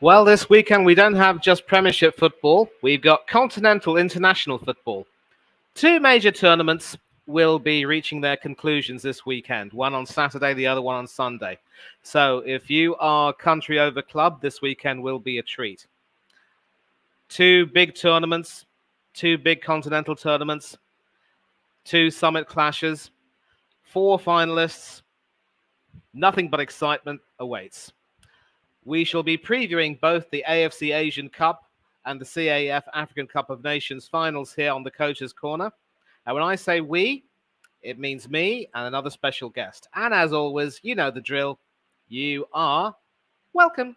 Well, this weekend we don't have just Premiership football. We've got continental international football. Two major tournaments will be reaching their conclusions this weekend. One on Saturday, the other one on Sunday. So if you are country over club, this weekend will be a treat. Two big tournaments, two big continental tournaments, two summit clashes, four finalists. Nothing but excitement awaits. We shall be previewing both the AFC Asian Cup and the CAF African Cup of Nations finals here on the Coach's Corner. And when I say we, it means me and another special guest. And as always, you know the drill. You are welcome.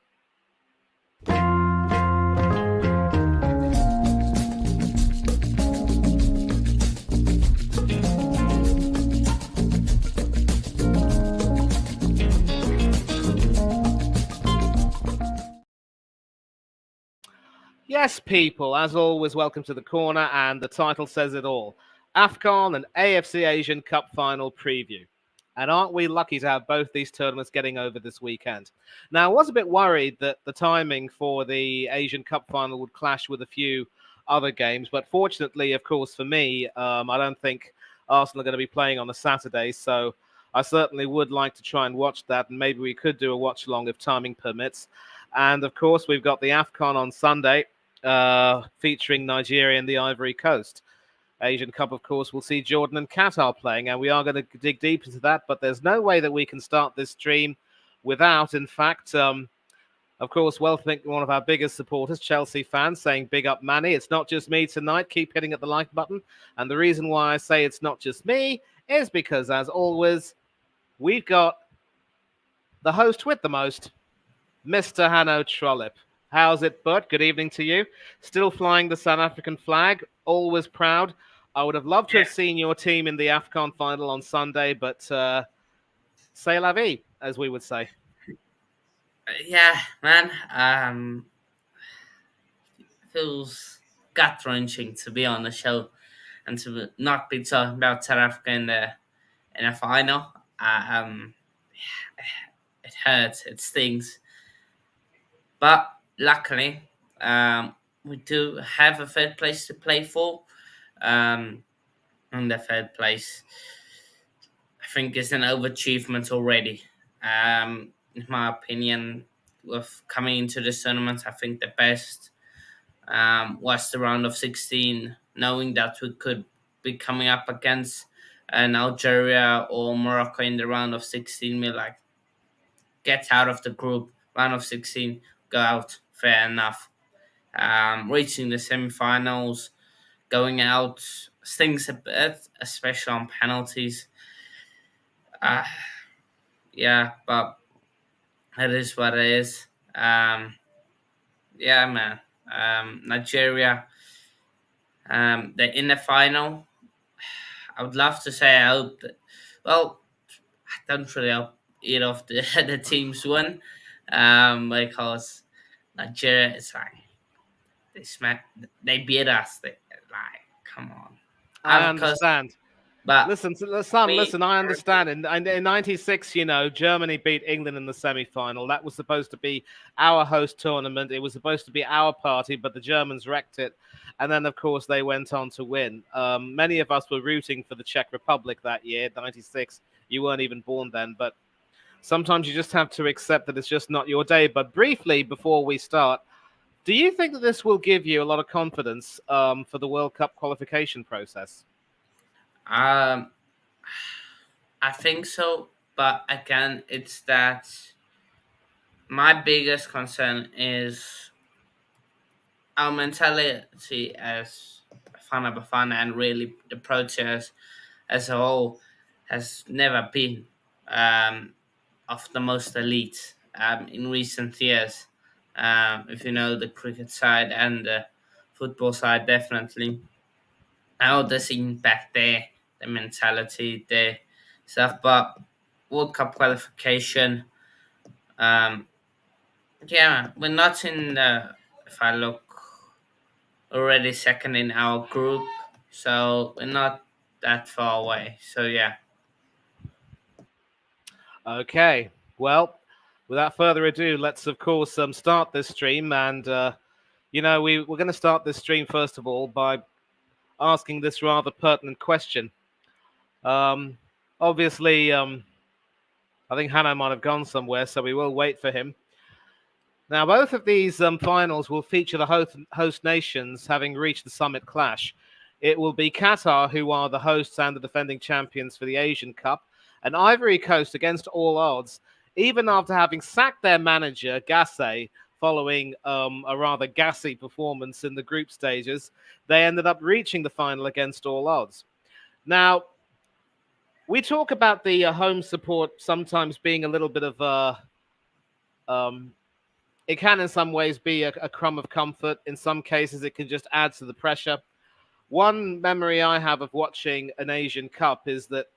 Yes, people, as always, welcome to the corner, and the title says it all. Afcon and AFC Asian Cup final preview. And aren't we lucky to have both these tournaments getting over this weekend? Now, I was a bit worried that the timing for the Asian Cup final would clash with a few other games, but fortunately, of course, for me, I don't think Arsenal are going to be playing on a Saturday, so I certainly would like to try and watch that, and maybe we could do a watch-along if timing permits. And, of course, we've got the Afcon on Sunday, featuring Nigeria and the Ivory Coast. Asian Cup, of course, we'll see Jordan and Qatar playing, and we are going to dig deep into that, but there's no way that we can start this stream without, in fact, of course, one of our biggest supporters, Chelsea fans, saying big up Manny. It's not just me tonight. Keep hitting at the like button. And the reason why I say it's not just me is because, as always, we've got the host with the most, Mr. Hanno Trollip. How's it, bud? Good evening to you. Still flying the South African flag, always proud. I would have loved to have seen your team in the Afcon final on Sunday, but c'est la vie, as we would say. Yeah, man. Feels gut-wrenching to be on the show and to not be talking about South Africa in the final. It hurts. It stings. But luckily, we do have a third place to play for. And the third place, I think, is an overachievement already. In my opinion, with coming into this tournament, I think the best was the round of 16, knowing that we could be coming up against an Algeria or Morocco in the round of 16. We're like, get out of the group, round of 16, go out, fair enough. Reaching the semi-finals, going out stings a bit, especially on penalties. Yeah, but it is what it is. Yeah, man. Nigeria, they're in the final. I would love to say I hope that, well, I don't really hope either of the teams win, because Nigeria is like, they beat us. Come on. I understand. But listen, I understand. In 96, Germany beat England in the semi-final. That was supposed to be our host tournament. It was supposed to be our party, but the Germans wrecked it. And then, of course, they went on to win. Many of us were rooting for the Czech Republic that year, 96. You weren't even born then, but sometimes you just have to accept that it's just not your day. But briefly, before we start, do you think that this will give you a lot of confidence for the World Cup qualification process? I think so, but again, it's that my biggest concern is our mentality as Bafana and really the Proteas as a whole has never been of the most elite in recent years. If you know the cricket side and the football side, definitely. Now the scene back there, the mentality, the stuff, but World Cup qualification, yeah, we're not in the, if I look, already second in our group, so we're not that far away. So yeah. Okay, well, without further ado, let's of course start this stream. And we're going to start this stream first of all by asking this rather pertinent question. Obviously, I think Hanno might have gone somewhere, so we will wait for him. Now, both of these finals will feature the host nations having reached the summit clash. It will be Qatar, who are the hosts and the defending champions for the Asian Cup, and Ivory Coast against all odds, even after having sacked their manager, Gassé, following a rather gassy performance in the group stages. They ended up reaching the final against all odds. Now, we talk about the home support sometimes being a little bit of it can in some ways be a crumb of comfort. In some cases, it can just add to the pressure. One memory I have of watching an Asian Cup is that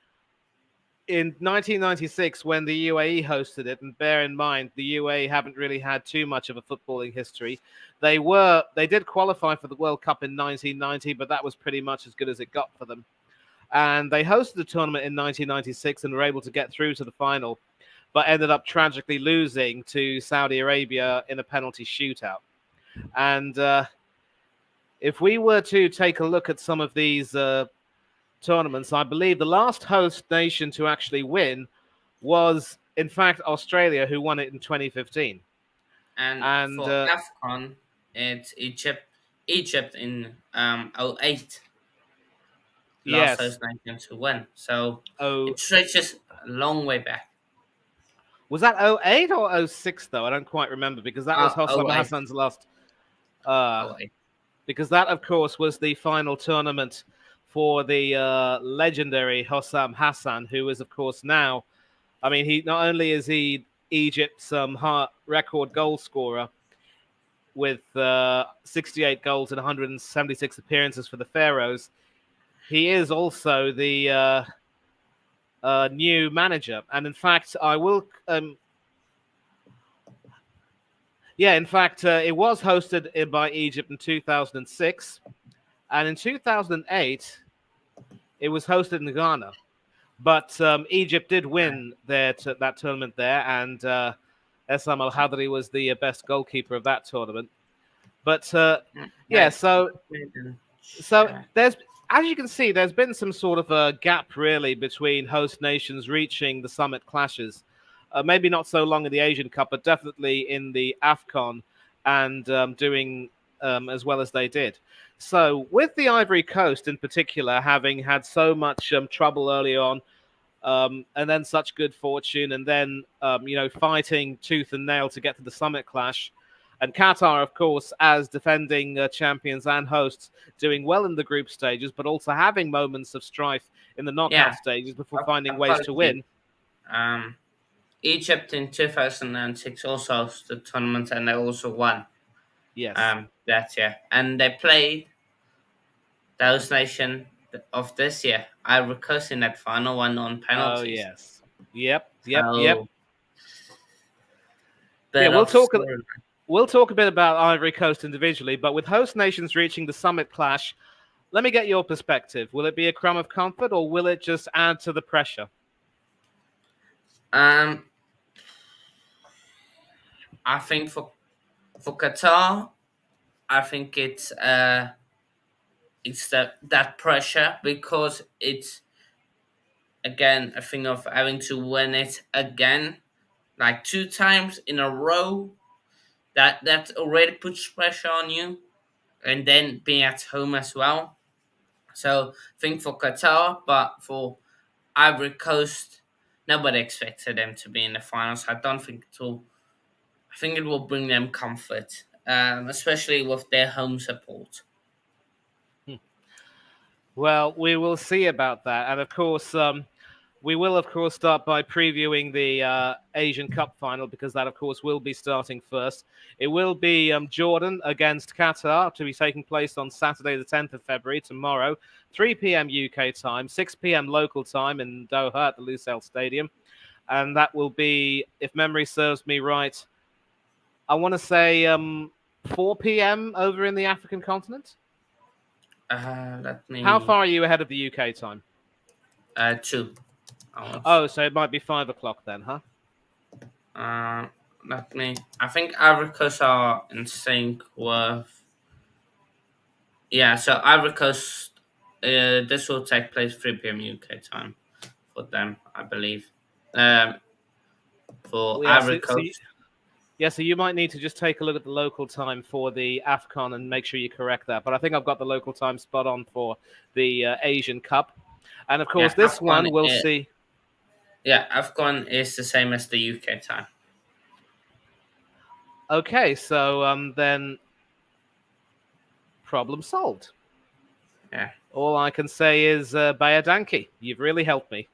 in 1996, when the UAE hosted it, and bear in mind, the UAE haven't really had too much of a footballing history. They did qualify for the World Cup in 1990, but that was pretty much as good as it got for them. And they hosted the tournament in 1996 and were able to get through to the final, but ended up tragically losing to Saudi Arabia in a penalty shootout. And if we were to take a look at some of these tournaments, I believe the last host nation to actually win was, in fact, Australia, who won it in 2015. And for Afcon, it's Egypt in 08. Last host nation to win. So it stretches a long way back. Was that 08 or 06, though? I don't quite remember, because that was Hossam Hassan's last. Because that, of course, was the final tournament for the legendary Hossam Hassan, who is, of course, now, I mean, he not only is he Egypt's record goal scorer with 68 goals and 176 appearances for the Pharaohs, he is also the new manager. And in fact, I will... in fact, it was hosted by Egypt in 2006. And in 2008, it was hosted in Ghana. But Egypt did win that tournament there, and Essam Al-Hadri was the best goalkeeper of that tournament. But so there's, as you can see, there's been some sort of a gap really between host nations reaching the summit clashes. Maybe not so long in the Asian Cup, but definitely in the Afcon, and doing as well as they did. So with the Ivory Coast in particular having had so much trouble early on, and then such good fortune, and then fighting tooth and nail to get to the summit clash, and Qatar, of course, as defending champions and hosts, doing well in the group stages, but also having moments of strife in the knockout stages before finding ways to win. Egypt in 2006 also hosted the tournament, and they also won. Yes. That year. And they played the host nation of this year, Ivory Coast, in that final one on penalties. Oh, yes. Yep. Yeah, we'll talk a bit about Ivory Coast individually, but with host nations reaching the summit clash, let me get your perspective. Will it be a crumb of comfort, or will it just add to the pressure? I think for Qatar, I think it's that pressure, because it's again a thing of having to win it again, like 2 times in a row. That already puts pressure on you, and then being at home as well. So I think for Qatar, but for Ivory Coast, nobody expected them to be in the finals. I don't think it will. I think it will bring them comfort, especially with their home support. Well, we will see about that. And of course, we will, of course, start by previewing the Asian Cup final, because that, of course, will be starting first. It will be Jordan against Qatar, to be taking place on Saturday, the 10th of February, tomorrow, 3 p.m. UK time, 6 p.m. local time in Doha at the Lusail Stadium. And that will be, if memory serves me right, I want to say 4 p.m. over in the African continent. How far are you ahead of the UK time? 2. Oh, so it might be 5 o'clock then, huh? I think Ivory Coast are in sync with. Yeah, so Ivory Coast, this will take place 3 p.m. UK time for them, I believe. Um, for Well, yeah, Ivory Coast. so you might need to just take a look at the local time for the Afcon and make sure you correct that. But I think I've got the local time spot on for the Asian Cup. And of course, Yeah, this one we'll see. Yeah, Afcon is the same as the UK time. Okay, so then problem solved. Yeah. All I can say is, Bayadanki, you've really helped me.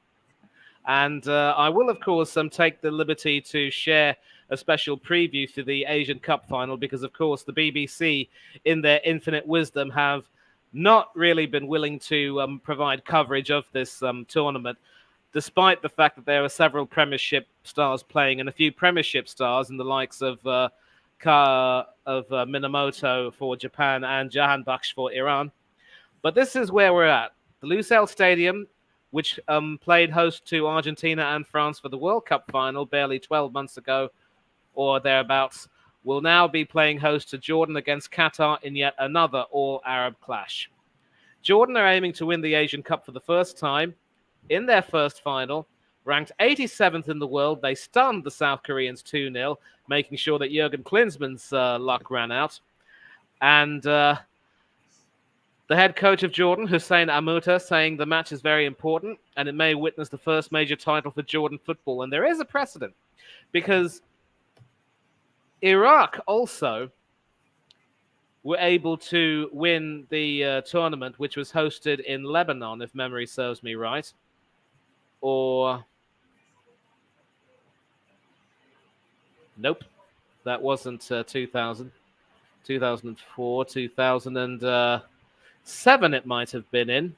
And I will, of course, take the liberty to share a special preview for the Asian Cup final because, of course, the BBC, in their infinite wisdom, have not really been willing to provide coverage of this tournament, despite the fact that there are several Premiership stars playing and a few Premiership stars in the likes of Minamoto for Japan and Jahanbakhsh for Iran. But this is where we're at. The Lusail Stadium, which played host to Argentina and France for the World Cup final barely 12 months ago or thereabouts, will now be playing host to Jordan against Qatar in yet another all-Arab clash. Jordan are aiming to win the Asian Cup for the first time. In their first final, ranked 87th in the world, they stunned the South Koreans 2-0, making sure that Jurgen Klinsmann's luck ran out. And the head coach of Jordan, Hussein Amuta, saying the match is very important and it may witness the first major title for Jordan football. And there is a precedent because Iraq also were able to win the tournament, which was hosted in Lebanon, if memory serves me right. Or nope, that wasn't 2000, 2004, 2007 it might have been in.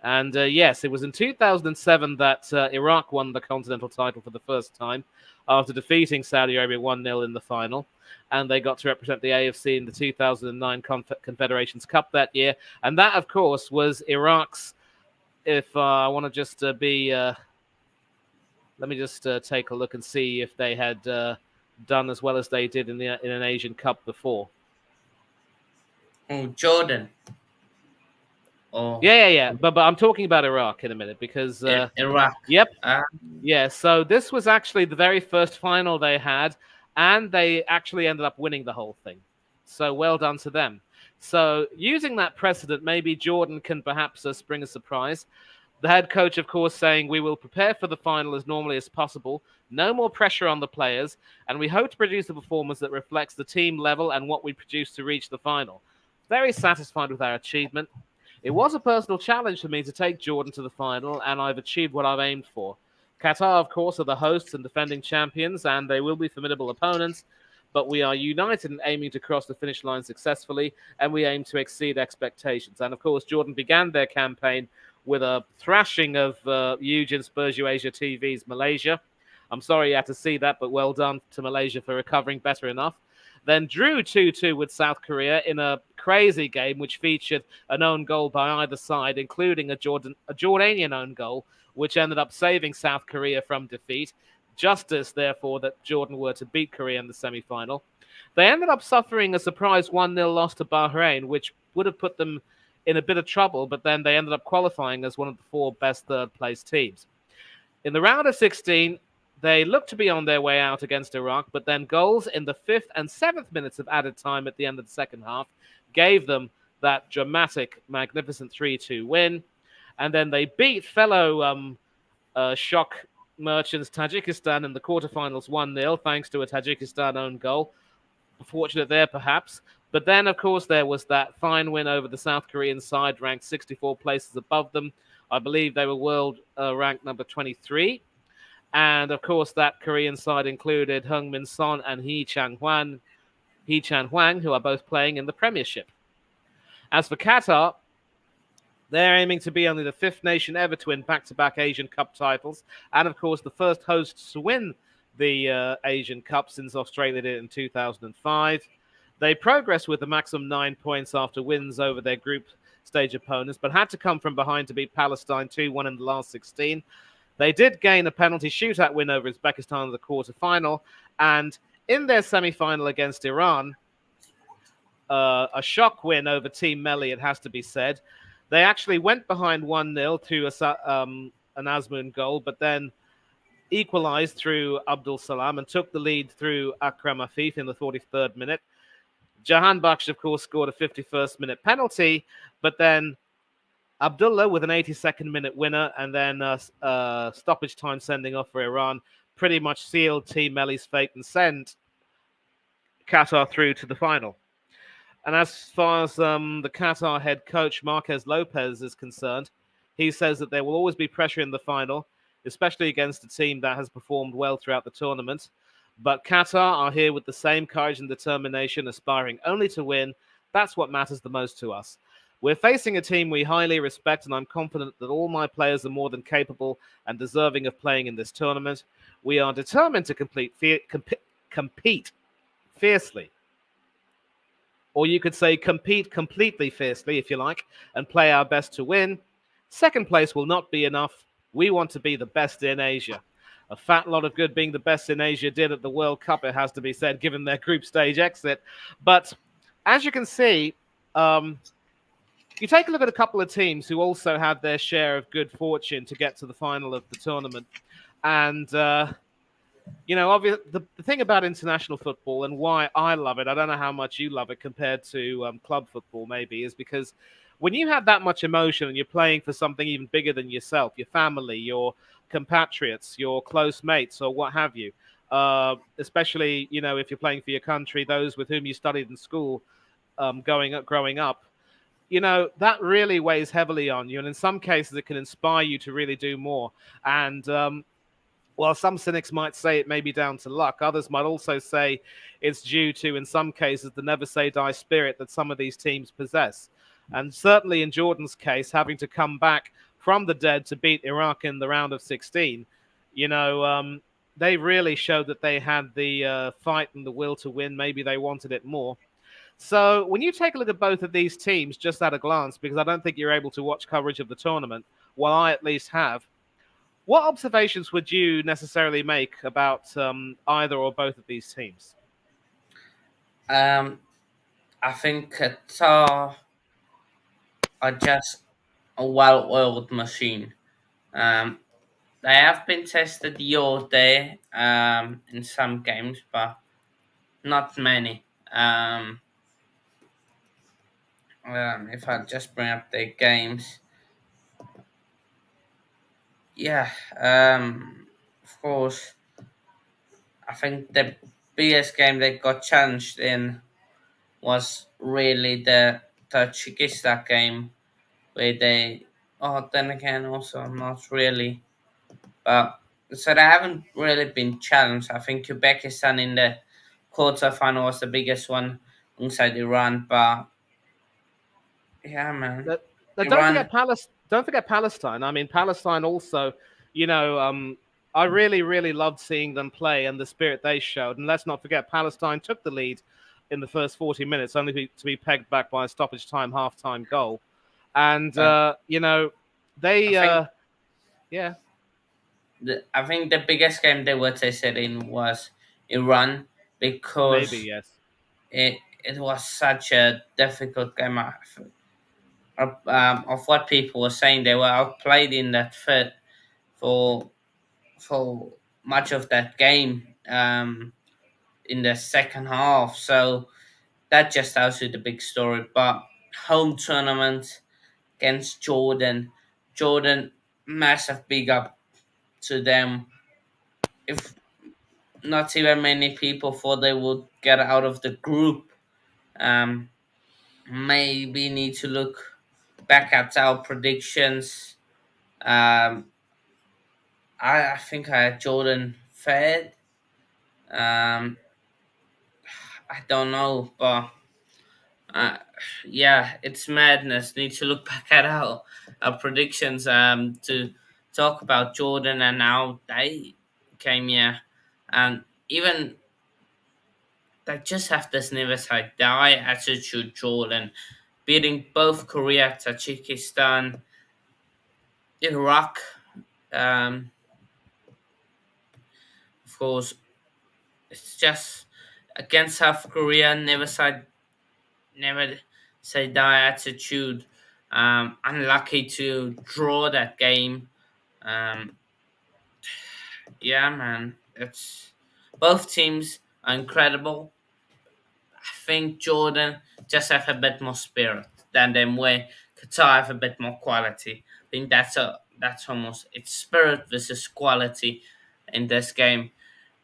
And yes, it was in 2007 that Iraq won the continental title for the first time after defeating Saudi Arabia 1-0 in the final. And they got to represent the AFC in the 2009 Confederations Cup that year. And that, of course, was Iraq's, if I want to just let me just take a look and see if they had done as well as they did in an Asian Cup before. Oh, Jordan. Oh. Yeah. But I'm talking about Iraq in a minute because Iraq. Yep. Yeah. So this was actually the very first final they had, and they actually ended up winning the whole thing. So well done to them. So using that precedent, maybe Jordan can perhaps spring a surprise. The head coach, of course, saying we will prepare for the final as normally as possible. No more pressure on the players, and we hope to produce a performance that reflects the team level and what we produce to reach the final. Very satisfied with our achievement. It was a personal challenge for me to take Jordan to the final, and I've achieved what I've aimed for. Qatar, of course, are the hosts and defending champions, and they will be formidable opponents, but we are united in aiming to cross the finish line successfully, and we aim to exceed expectations. And, of course, Jordan began their campaign with a thrashing of Eugen Spurgeon Asia TV's Malaysia. I'm sorry you had to see that, but well done to Malaysia for recovering better enough. Then drew 2-2 with South Korea in a crazy game which featured an own goal by either side, including a Jordanian own goal, which ended up saving South Korea from defeat. Justice, therefore, that Jordan were to beat Korea in the semi-final. They ended up suffering a surprise 1-0 loss to Bahrain, which would have put them in a bit of trouble, but then they ended up qualifying as one of the 4 best third-place teams. In the round of 16, they looked to be on their way out against Iraq, but then goals in the 5th and 7th minutes of added time at the end of the second half gave them that dramatic, magnificent 3-2 win. And then they beat fellow shock merchants Tajikistan in the quarterfinals 1-0, thanks to a Tajikistan own goal. Fortunate there, perhaps. But then, of course, there was that fine win over the South Korean side, ranked 64 places above them. I believe they were world ranked number 23. And, of course, that Korean side included Heung-min Son and Hee Chan-hwang, who are both playing in the Premiership. As for Qatar, they're aiming to be only the 5th nation ever to win back-to-back Asian Cup titles. And, of course, the first hosts to win the Asian Cup since Australia did it in 2005. They progressed with a maximum 9 points after wins over their group stage opponents, but had to come from behind to beat Palestine 2-1 in the last 16. They did gain a penalty shootout win over Uzbekistan in the quarterfinal, And in their semi-final against Iran, a shock win over Team Melli, it has to be said. They actually went behind 1-0 through an Azmoun goal, but then equalized through Abdul Salam and took the lead through Akram Afif in the 43rd minute. Jahan Baksh, of course, scored a 51st minute penalty, but then Abdullah with an 82nd minute winner and then stoppage time sending off for Iran pretty much sealed Team Melli's fate and sent Qatar through to the final. And as far as the Qatar head coach, Marquez Lopez, is concerned, he says that there will always be pressure in the final, especially against a team that has performed well throughout the tournament. But Qatar are here with the same courage and determination, aspiring only to win. That's what matters the most to us. We're facing a team we highly respect, and I'm confident that all my players are more than capable and deserving of playing in this tournament. We are determined to compete fiercely. Or you could say compete completely fiercely, if you like, and play our best to win. Second place will not be enough. We want to be the best in Asia. A fat lot of good being the best in Asia did at the World Cup, it has to be said, given their group stage exit. But as you can see, you take a look at a couple of teams who also had their share of good fortune to get to the final of the tournament. And obviously, the thing about international football and why I love it, I don't know how much you love it compared to club football maybe, is because when you have that much emotion and you're playing for something even bigger than yourself, your family, your compatriots, your close mates, or what have you, especially, if you're playing for your country, those with whom you studied in school growing up, that really weighs heavily on you. And in some cases, it can inspire you to really do more. And while some cynics might say it may be down to luck, others might also say it's due to, in some cases, the never say die spirit that some of these teams possess. And certainly in Jordan's case, having to come back from the dead to beat Iraq in the round of 16, they really showed that they had the fight and the will to win. Maybe they wanted it more. So when you take a look at both of these teams, just at a glance, because I don't think you're able to watch coverage of the tournament, while I at least have, what observations would you necessarily make about either or both of these teams? I think Qatar are just a well-oiled machine. Um, they have been tested the odd day in some games, but not many. If I just bring up their games, yeah, of course, I think the biggest game they got challenged in was really the Tajikstan game, where they, oh, then again, also not really, but so they haven't really been challenged. I think Uzbekistan in the quarterfinal was the biggest one alongside Iran, but yeah, man, Don't Iran. forget Palestine. I mean, Palestine also, I really, really loved seeing them play and the spirit they showed. And let's not forget, Palestine took the lead in the first 40 minutes, only to be pegged back by a stoppage time, half-time goal. And, they, I think yeah. I think the biggest game they were tested in was Iran Maybe, because yes. it was such a difficult game of what people were saying. They were outplayed in that fit for for much of that game in the second half. So that just tells you the big story. But home tournament against Jordan, massive big up to them. If not even many people thought they would get out of the group, um, maybe need to look back at our predictions. Um, I think I had Jordan third. Um, I don't know, but uh, yeah, it's madness. Need to look back at our predictions to talk about Jordan and how they came here, and even they just have this never say die attitude. Jordan beating both Korea, Tajikistan, Iraq, of course, It's just against South Korea, never say die attitude. Unlucky to draw that game. Um, yeah, man, it's both teams are incredible. I think Jordan just have a bit more spirit than them, where Qatar have a bit more quality. I think that's almost it's spirit versus quality in this game.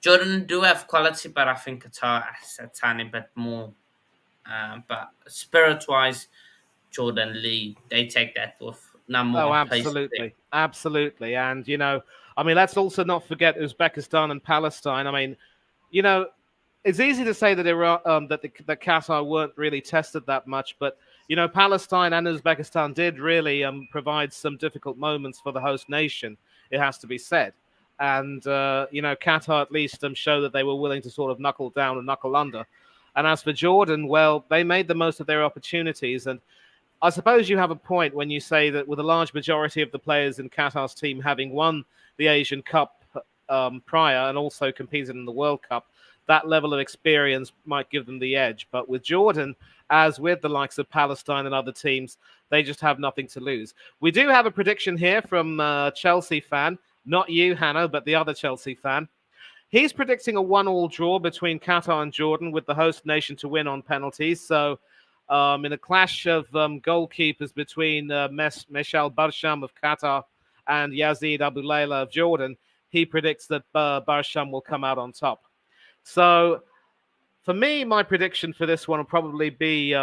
Jordan do have quality, but I think Qatar has a tiny bit more. But spirit wise, Jordan lead. They take that with number Oh, one place. absolutely, absolutely, and I mean, let's also not forget Uzbekistan and Palestine. I mean, you know, it's easy to say that Iran, that Qatar weren't really tested that much, but Palestine and Uzbekistan did really provide some difficult moments for the host nation. It has to be said, and Qatar at least show that they were willing to sort of knuckle down and knuckle under. And as for Jordan, well, they made the most of their opportunities, and I suppose you have a point when you say that with a large majority of the players in Qatar's team having won the Asian Cup prior and also competed in the World Cup, that level of experience might give them the edge. But with Jordan, as with the likes of Palestine and other teams, they just have nothing to lose. We do have a prediction here from a Chelsea fan, not you, Hanno, but the other Chelsea fan. He's predicting a 1-1 draw between Qatar and Jordan with the host nation to win on penalties. So in a clash of goalkeepers between Meshal Barsham of Qatar and Yazid Abu Layla of Jordan, he predicts that Barsham will come out on top. So for me, my prediction for this one will probably be.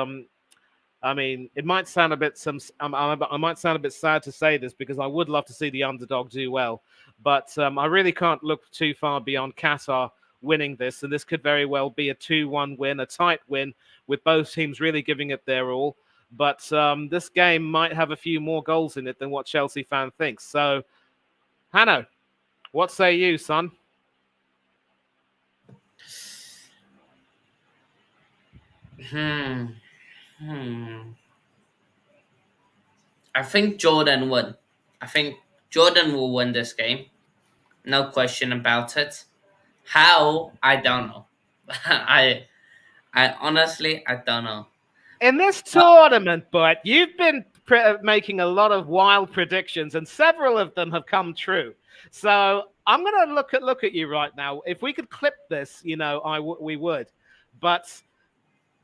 I mean, it might sound a bit I might sound a bit sad to say this because I would love to see the underdog do well, but I really can't look too far beyond Qatar winning this, and this could very well be a 2-1 win, a tight win, with both teams really giving it their all. But this game might have a few more goals in it than what Chelsea fan thinks. So, Hanno, what say you, son? Hmm. I think Jordan would. I think Jordan will win this game. No question about it. How? I don't know. I honestly I don't know. In this But tournament, but you've been making a lot of wild predictions, and several of them have come true. So I'm going to look at you right now. If we could clip this, we would, but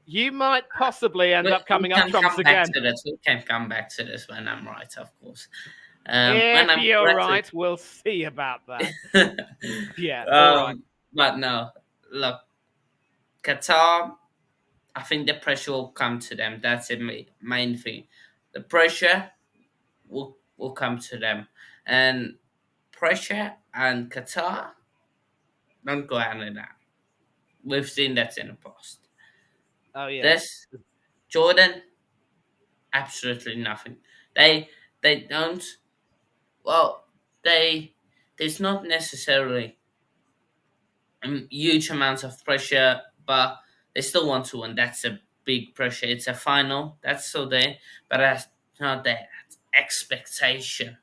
you might possibly end up we coming up can trumps come back again. to this. We can come back to this when I'm right, of course. When If I'm you're correct. right, we'll see about that. Yeah, all right. But no, look, Qatar. I think the pressure will come to them. That's the main thing. The pressure will come to them, and pressure and Qatar don't go hand in hand. We've seen that in the past. Oh yeah. This Jordan, absolutely nothing. They don't. Well, they there's not necessarily huge amounts of pressure, but they still want to win. That's a big pressure. It's a final. That's so there, but that's not that expectation.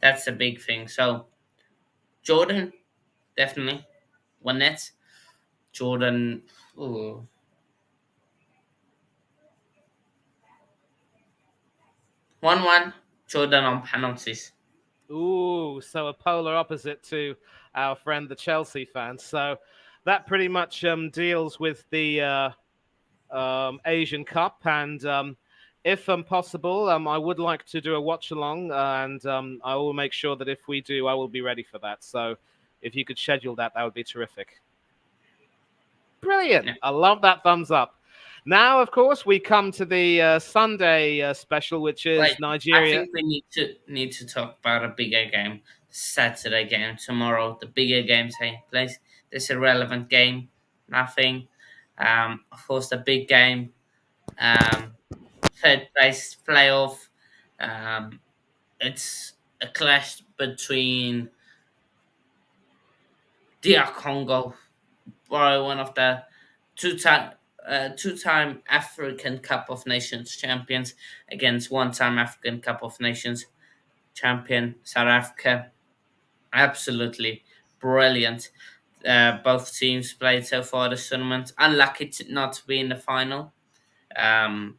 That's a big thing. So Jordan definitely won it. Jordan, ooh, 1-1. Jordan on penalties. Ooh, so a polar opposite to our friend the Chelsea fan. So that pretty much deals with the Asian Cup, and if possible, I would like to do a watch along, and I will make sure that if we do, I will be ready for that. So if you could schedule that, that would be terrific. Brilliant! Yeah. I love that thumbs up. Now, of course, we come to the Sunday special, which is Wait, I Nigeria. think we need to talk about a bigger game, Saturday game tomorrow. The bigger game taking place. This irrelevant game, nothing. Of course, the big game, um, third place playoff. Um, it's a clash between DR Congo, probably one of the two-time African Cup of Nations champions against one-time African Cup of Nations champion South Africa. Absolutely brilliant. both teams played so far this tournament. Unlucky not to be in the final. Um,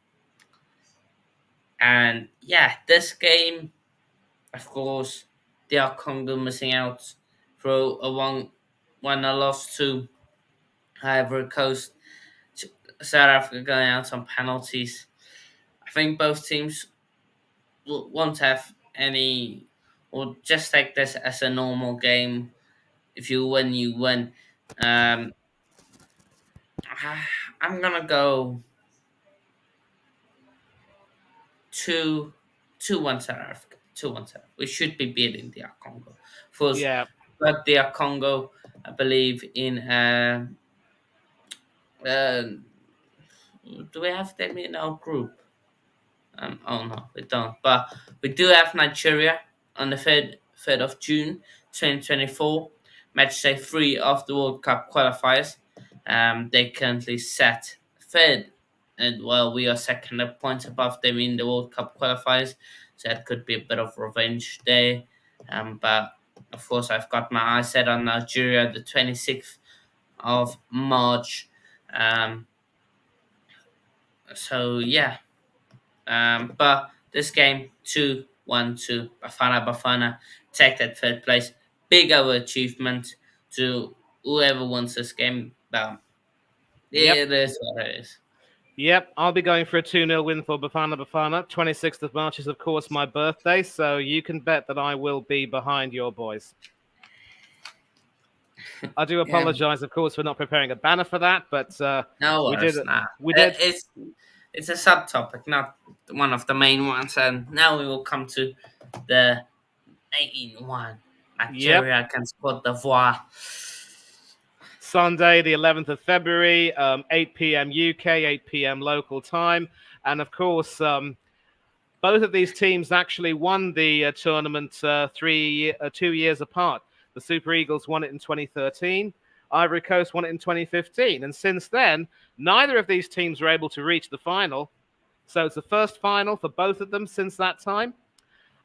and yeah, this game, of course, they are Congo missing out through a one a loss to Ivory Coast. South Africa going out on penalties. I think both teams won't have any, or just take this as a normal game. If you win, you win. Um, I'm gonna go 2 2-1 South Africa. 2-1 South Africa. We should be beating DR Congo. First, Yeah. but DR Congo, I believe, in uh, do we have them in our group? Oh no, we don't. But we do have Nigeria on the third of June, 2024. Match day 3 of the World Cup qualifiers. They currently set third, and well, we are second, a point above them in the World Cup qualifiers. So that could be a bit of revenge there. But of course, I've got my eyes set on Nigeria, the 26th of March. So yeah, but this game 2-1 to Bafana take that third place. Big overachievement to whoever wins this game. But Yep. it is what it is. Yep, I'll be going for a 2-0 win for Bafana. 26th of March is, of course, my birthday, so you can bet that I will be behind your boys. I do apologize, of course, for not preparing a banner for that, but No we worries, did. nah. We did. It's a subtopic, not one of the main ones. And now we will come to the 18-1 Nigeria against Cote d'Ivoire. Sunday, the 11th of February, 8 p.m. UK, 8 p.m. local time. And of course, both of these teams actually won the tournament 2 years apart. The Super Eagles won it in 2013. Ivory Coast won it in 2015. And since then, neither of these teams were able to reach the final. So it's the first final for both of them since that time.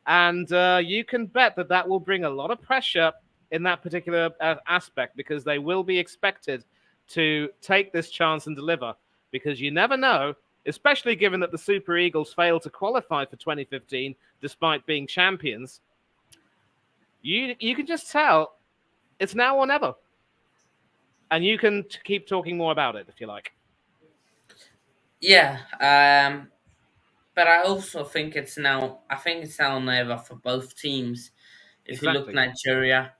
And you can bet that that will bring a lot of pressure in that particular aspect, because they will be expected to take this chance and deliver, because you never know, especially given that the Super Eagles failed to qualify for 2015 despite being champions. You can just tell it's now or never. And you can keep talking more about it if you like. Yeah, but I also think it's now. I think it's now or never for both teams. If you look Nigeria,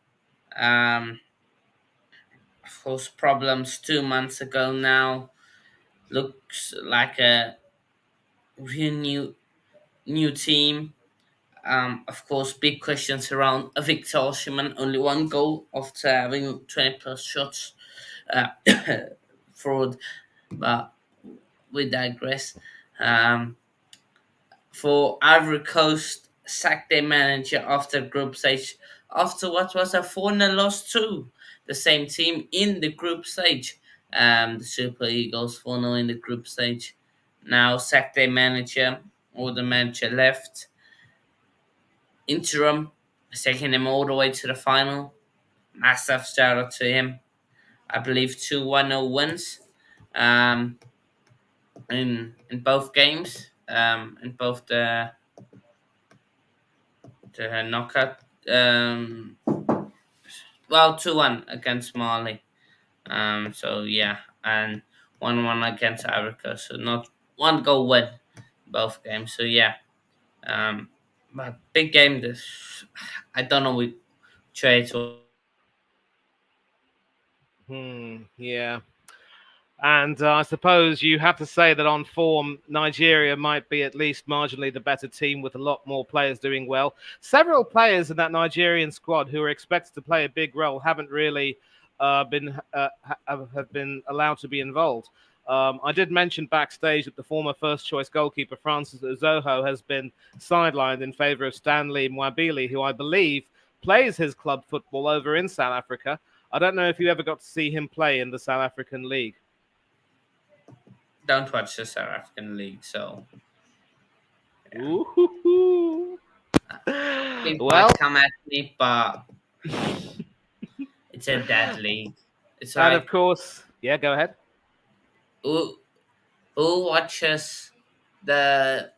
of course, problems 2 months ago now. Looks like a real new team. Of course, big questions around Victor Osimhen. Only one goal after having 20 plus shots. Uh, fraud, but we digress. For Ivory Coast, sacked their manager after group stage, after what was a 4-0 loss to the same team in the group stage. The Super Eagles 4-0 in the group stage. Now sacked their manager, or the manager left. Interim has taken him all the way to the final. Massive shout out to him. I believe 2-1-0 wins in both games, in both the knockout. Well, 2-1 against Mali. So yeah, and 1-1 against Africa. So not one goal win both games. So yeah, but big game. This I don't know which trades. Yeah. And I suppose you have to say that on form, Nigeria might be at least marginally the better team, with a lot more players doing well. Several players in that Nigerian squad who are expected to play a big role haven't really have been allowed to be involved. I did mention backstage that the former first-choice goalkeeper Francis Uzoho has been sidelined in favour of Stanley Mwabili, who I believe plays his club football over in South Africa. I don't know if you ever got to see him play in the South African League. Don't watch the South African League, so yeah. People might come at me, but it's a dead league. It's And of like course, yeah, go ahead. who who watches the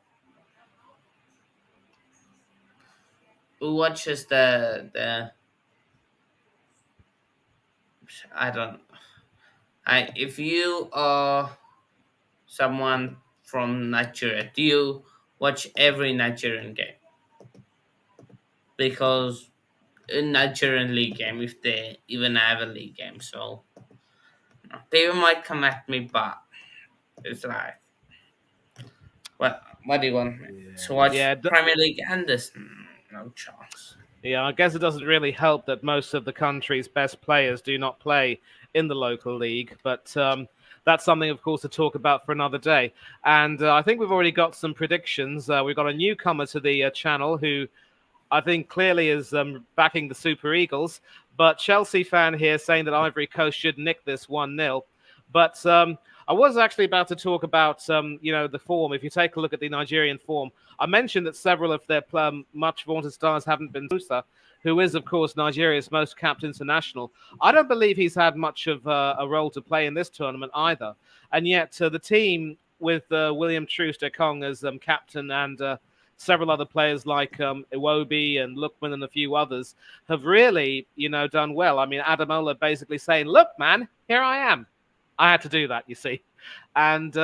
who watches the I don't I if you are someone from Nigeria, do you watch every Nigerian game? Because in Nigerian league game, if they even have a league game, so people might come at me, but it's like, what do you want me Yeah, to watch yeah, Premier League and this? No chance. yeah. I guess it doesn't really help that most of the country's best players do not play in the local league, but that's something, of course, to talk about for another day. And I think we've already got some predictions. We've got a newcomer to the channel who I think clearly is backing the Super Eagles. But Chelsea fan here saying that Ivory Coast should nick this 1-0. But I was actually about to talk about, the form. If you take a look at the Nigerian form, I mentioned that several of their much vaunted stars haven't been Musa, who is, of course, Nigeria's most capped international. I don't believe he's had much of a role to play in this tournament either. And yet the team with William Truce de Kong as captain and several other players like Iwobi and Lookman and a few others have really, done well. I mean, Adamola basically saying, "Look, man, here I am." I had to do that, you see. And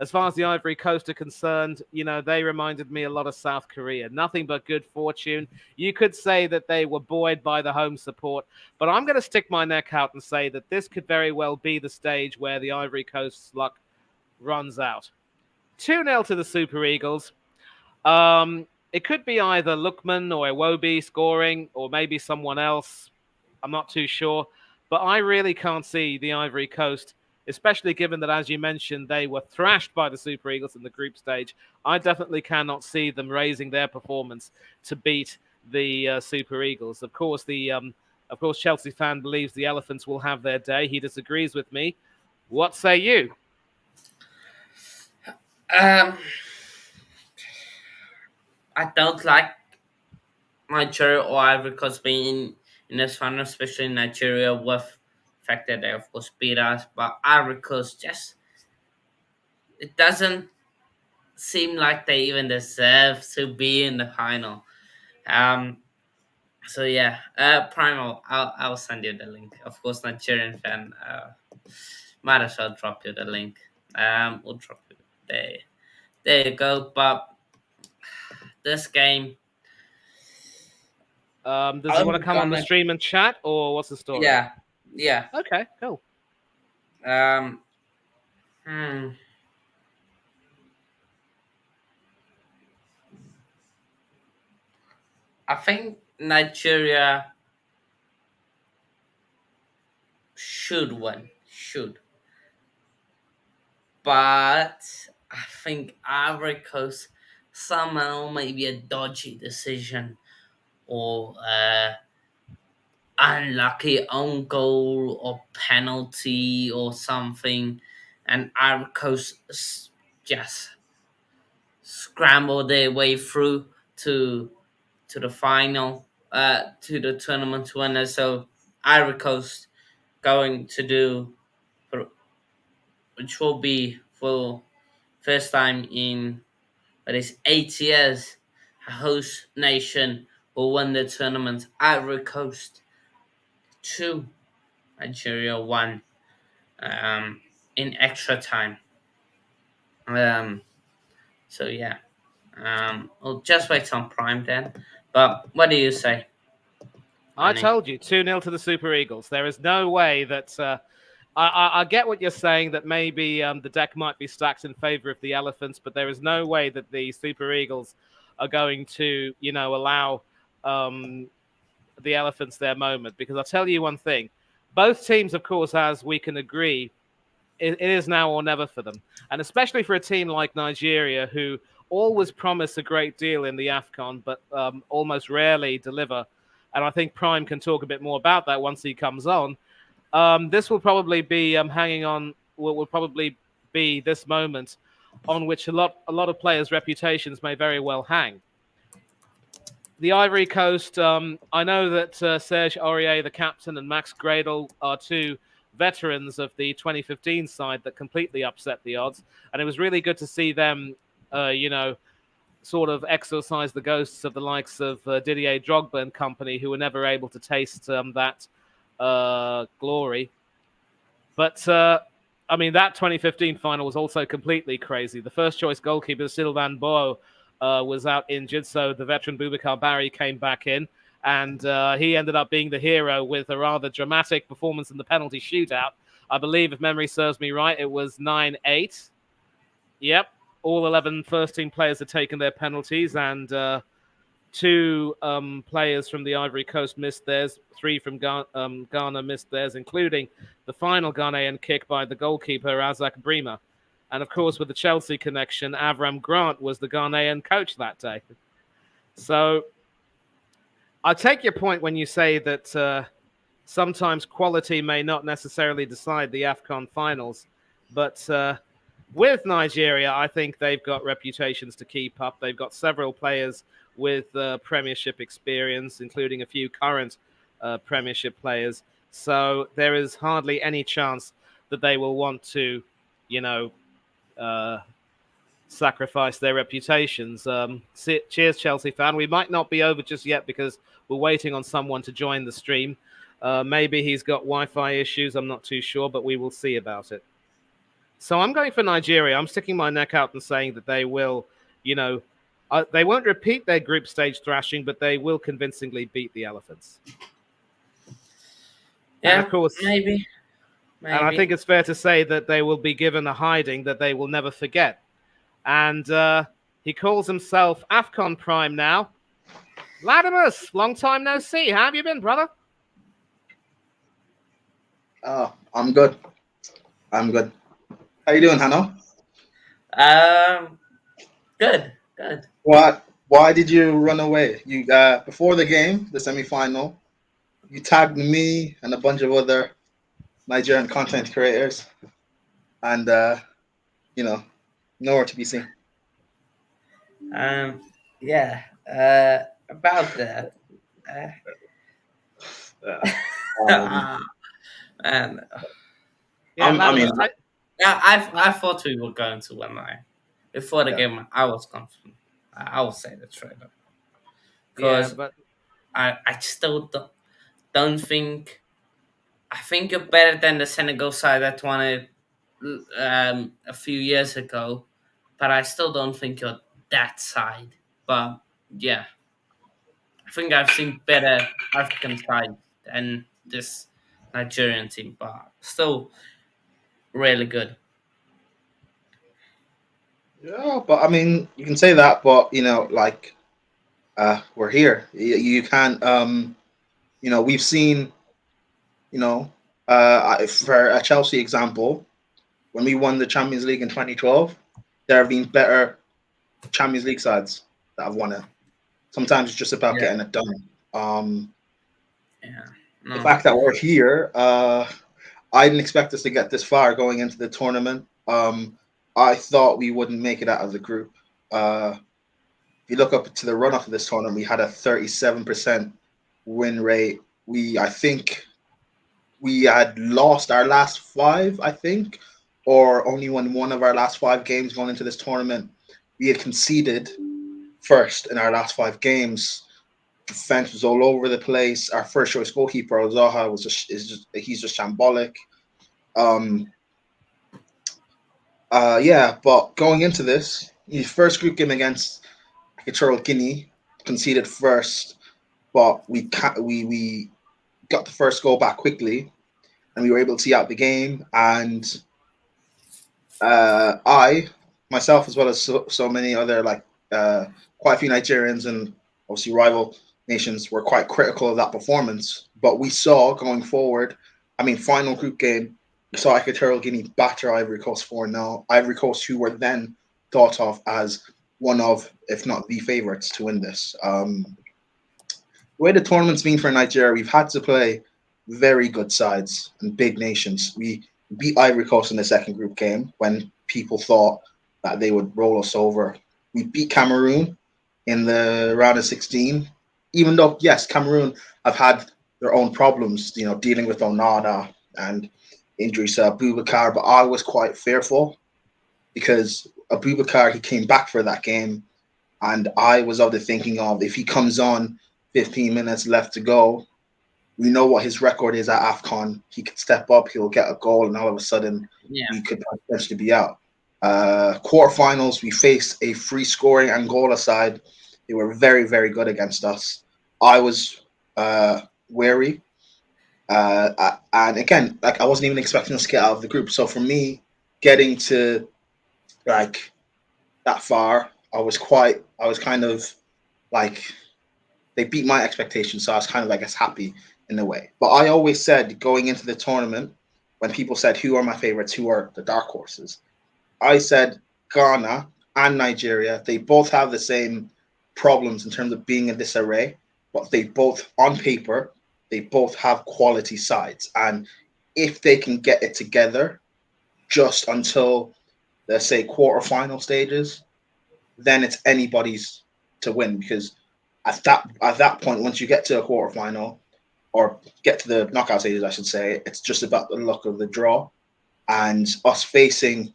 as far as the Ivory Coast are concerned, they reminded me a lot of South Korea. Nothing but good fortune. You could say that they were buoyed by the home support, but I'm going to stick my neck out and say that this could very well be the stage where the Ivory Coast's luck runs out. 2-0 to the Super Eagles. It could be either Lookman or Iwobi scoring, or maybe someone else. I'm not too sure. But I really can't see the Ivory Coast, especially given that, as you mentioned, they were thrashed by the Super Eagles in the group stage. I definitely cannot see them raising their performance to beat the Super Eagles. Of course, Chelsea fan believes the Elephants will have their day. He disagrees with me. What say you? I don't like Nigeria or Ivory Coast being in this final, especially in Nigeria with the fact that they of course beat us. But Ivory Coast just it doesn't seem like they even deserve to be in the final. So yeah, Primal, I'll send you the link. Of course, Nigerian fan, might as well drop you the link. We'll drop it there. There you go. But this game, Does he want to come on the stream and chat, or what's the story? Yeah. Okay, cool. I think Nigeria should win. But I think Ivory Coast somehow maybe a dodgy decision or unlucky own goal or penalty or something, and Ivory Coast just scramble their way through to the final, to the tournament winner. So Ivory Coast going to do, which will be for first time in what is 8 years, a host nation will win the tournament. Ivory Coast 2, Nigeria 1, in extra time. So yeah, we'll just wait on Prime then. But what do you say? I told you, 2-0 to the Super Eagles. There is no way that... I get what you're saying, that maybe the deck might be stacked in favor of the Elephants, but there is no way that the Super Eagles are going to, allow the Elephants their moment. Because I'll tell you one thing. Both teams, of course, as we can agree, it is now or never for them. And especially for a team like Nigeria, who always promise a great deal in the Afcon, but almost rarely deliver. And I think Prime can talk a bit more about that once he comes on. This will probably be hanging on. Will probably be this moment on which a lot of players' reputations may very well hang. The Ivory Coast. I know that Serge Aurier, the captain, and Max Gradel are two veterans of the 2015 side that completely upset the odds. And it was really good to see them, sort of exorcise the ghosts of the likes of Didier Drogba and company, who were never able to taste that glory. But, that 2015 final was also completely crazy. The first choice goalkeeper, Sylvain Bo, was out injured, so the veteran Boubacar Barry came back in, and he ended up being the hero with a rather dramatic performance in the penalty shootout. I believe, if memory serves me right, it was 9-8. Yep, all 11 first-team players had taken their penalties, and 2 players from the Ivory Coast missed theirs. 3 from Ghana missed theirs, including the final Ghanaian kick by the goalkeeper, Razak Brima. And, of course, with the Chelsea connection, Avram Grant was the Ghanaian coach that day. So I take your point when you say that sometimes quality may not necessarily decide the Afcon finals. But with Nigeria, I think they've got reputations to keep up. They've got several players with Premiership experience, including a few current Premiership players. So there is hardly any chance that they will want to, sacrifice their reputations. Cheers, Chelsea fan. We might not be over just yet because we're waiting on someone to join the stream. Maybe he's got Wi-Fi issues. I'm not too sure, but we will see about it. So I'm going for Nigeria. I'm sticking my neck out and saying that they will, they won't repeat their group stage thrashing, but they will convincingly beat the Elephants. Yeah, and of course, maybe. And I think it's fair to say that they will be given a hiding that they will never forget. And he calls himself Afcon Prime now. Latimus, long time no see. How have you been, brother? I'm good. How you doing, Hanno? Good. Why did you run away? You before the game, the semi-final, you tagged me and a bunch of other Nigerian content creators, and nowhere to be seen. About that. Man. I thought we were going to win. Before the game, I was confident. I will say that straight up. Because I still don't think. I think you're better than the Senegal side that won it a few years ago, but I still don't think you're that side. But yeah, I think I've seen better African sides than this Nigerian team, but still really good. Yeah, but I mean, you can say that, but we're here. You can't. We've seen. For a Chelsea example, when we won the Champions League in 2012, there have been better Champions League sides that have won it. Sometimes it's just about getting it done. The fact that we're here, I didn't expect us to get this far going into the tournament. I thought we wouldn't make it out of the group. If you look up to the run-up of this tournament, we had a 37% win rate. I think we had lost our last 5, or only won one of our last 5 games going into this tournament. We had conceded first in our last 5 games. Defense was all over the place. Our first choice goalkeeper, Ozaha, he's just shambolic. But going into this, the first group game against Equatorial Guinea, conceded first, but we got the first goal back quickly, and we were able to see out the game. And I, myself, as well as so many other quite a few Nigerians and obviously rival nations, were quite critical of that performance. But we saw going forward, final group game, we saw Equatorial Guinea batter Ivory Coast 4-0. Ivory Coast, who were then thought of as one of, if not the favourites to win this. The way the tournament's been for Nigeria, we've had to play very good sides and big nations. We beat Ivory Coast in the second group game when people thought that they would roll us over. We beat Cameroon in the round of 16, even though, yes, Cameroon have had their own problems, dealing with Onana and injuries to Abubakar, but I was quite fearful because Abubakar, he came back for that game, and I was of the thinking of if he comes on 15 minutes left to go, we know what his record is at AFCON. He could step up, he'll get a goal, and all of a sudden we could potentially be out. Quarterfinals, we faced a free-scoring Angola side. They were very, very good against us. I was wary. And again, like I wasn't even expecting us to get out of the group. So for me, getting to like that far, I was kind of like they beat my expectations. So I was kind of, I guess, happy in a way. But I always said going into the tournament, when people said who are my favorites, who are the dark horses, I said Ghana and Nigeria. They both have the same problems in terms of being in disarray, but they both, on paper, they both have quality sides. And if they can get it together just until, let's say, quarterfinal stages, then it's anybody's to win. Because at that point, once you get to a quarterfinal or get to the knockout stages, I should say, it's just about the luck of the draw. And us facing,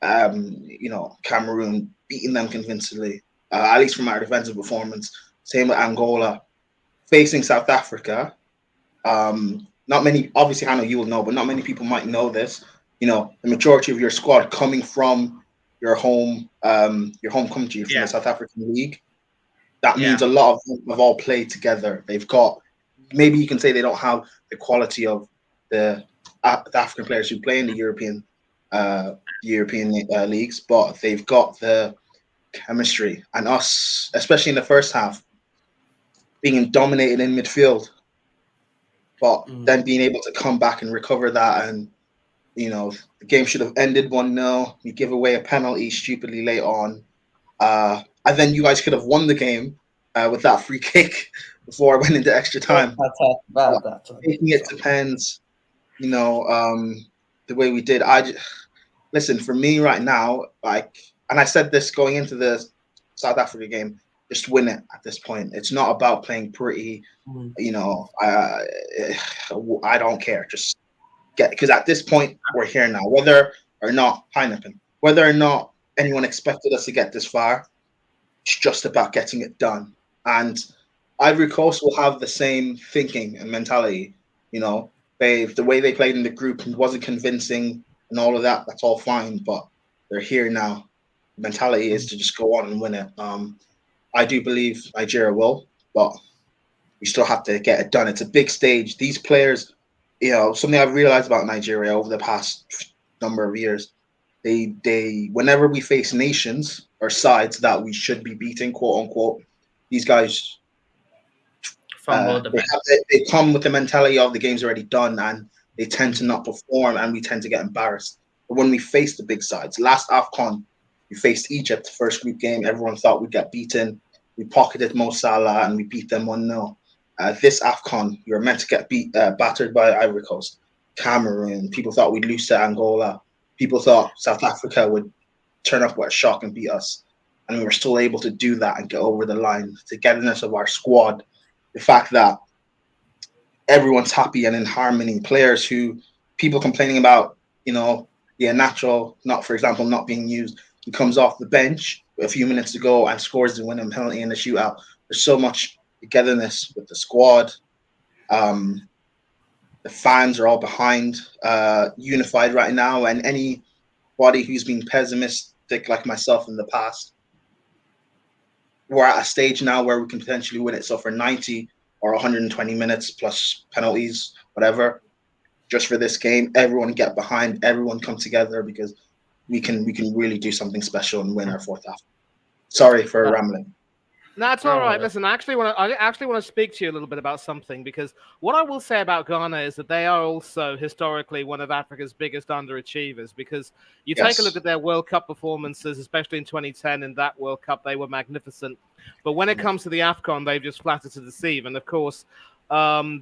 Cameroon, beating them convincingly, at least from our defensive performance. Same with Angola. Facing South Africa, not many, obviously, Hanno, you will know, but not many people might know this. The majority of your squad coming from your home country, from the South African League. That means a lot of them have all played together. They've got, maybe you can say they don't have the quality of the African players who play in the European leagues, but they've got the chemistry. And us, especially in the first half, being dominated in midfield, but then being able to come back and recover that. And, the game should have ended 1-0. We give away a penalty stupidly late on. And then you guys could have won the game with that free kick before it went into extra time. Taking it to pens, the way we did. Listen, for me right now, and I said this going into the South Africa game, just win it at this point. It's not about playing pretty. I don't care. Just get, because at this point we're here now. Whether or not anyone expected us to get this far, it's just about getting it done. And Ivory Coast will have the same thinking and mentality. The way they played in the group wasn't convincing and all of that. That's all fine, but they're here now. The mentality is to just go on and win it. I do believe Nigeria will, but we still have to get it done. It's a big stage. These players, something I've realized about Nigeria over the past number of years, they whenever we face nations or sides that we should be beating, quote unquote, these guys they come with the mentality of the game's already done, and they tend to not perform, and we tend to get embarrassed. But when we face the big sides, last AFCON, we faced Egypt, first group game. Everyone thought we'd get beaten. We pocketed Mo Salah and we beat them 1-0. This AFCON, you were meant to get battered by Ivory Coast, Cameroon. People thought we'd lose to Angola. People thought South Africa would turn up with a shock and beat us. And we were still able to do that and get over the line. The togetherness of our squad, the fact that everyone's happy and in harmony. Players who people complaining about, natural, for example, not being used. He comes off the bench a few minutes to go and scores the winning penalty in the shootout. There's so much togetherness with the squad. The fans are all behind, unified right now. And anybody who's been pessimistic like myself in the past, we're at a stage now where we can potentially win it. So for 90 or 120 minutes plus penalties, whatever, just for this game, everyone get behind, everyone come together, because we can really do something special and win our fourth half. Sorry for rambling. No, it's all right. Listen, I actually want to speak to you a little bit about something, because what I will say about Ghana is that they are also historically one of Africa's biggest underachievers, because you take a look at their World Cup performances, especially in 2010 in that World Cup, they were magnificent. But when it comes to the Afcon, they've just flattered to deceive. And of course,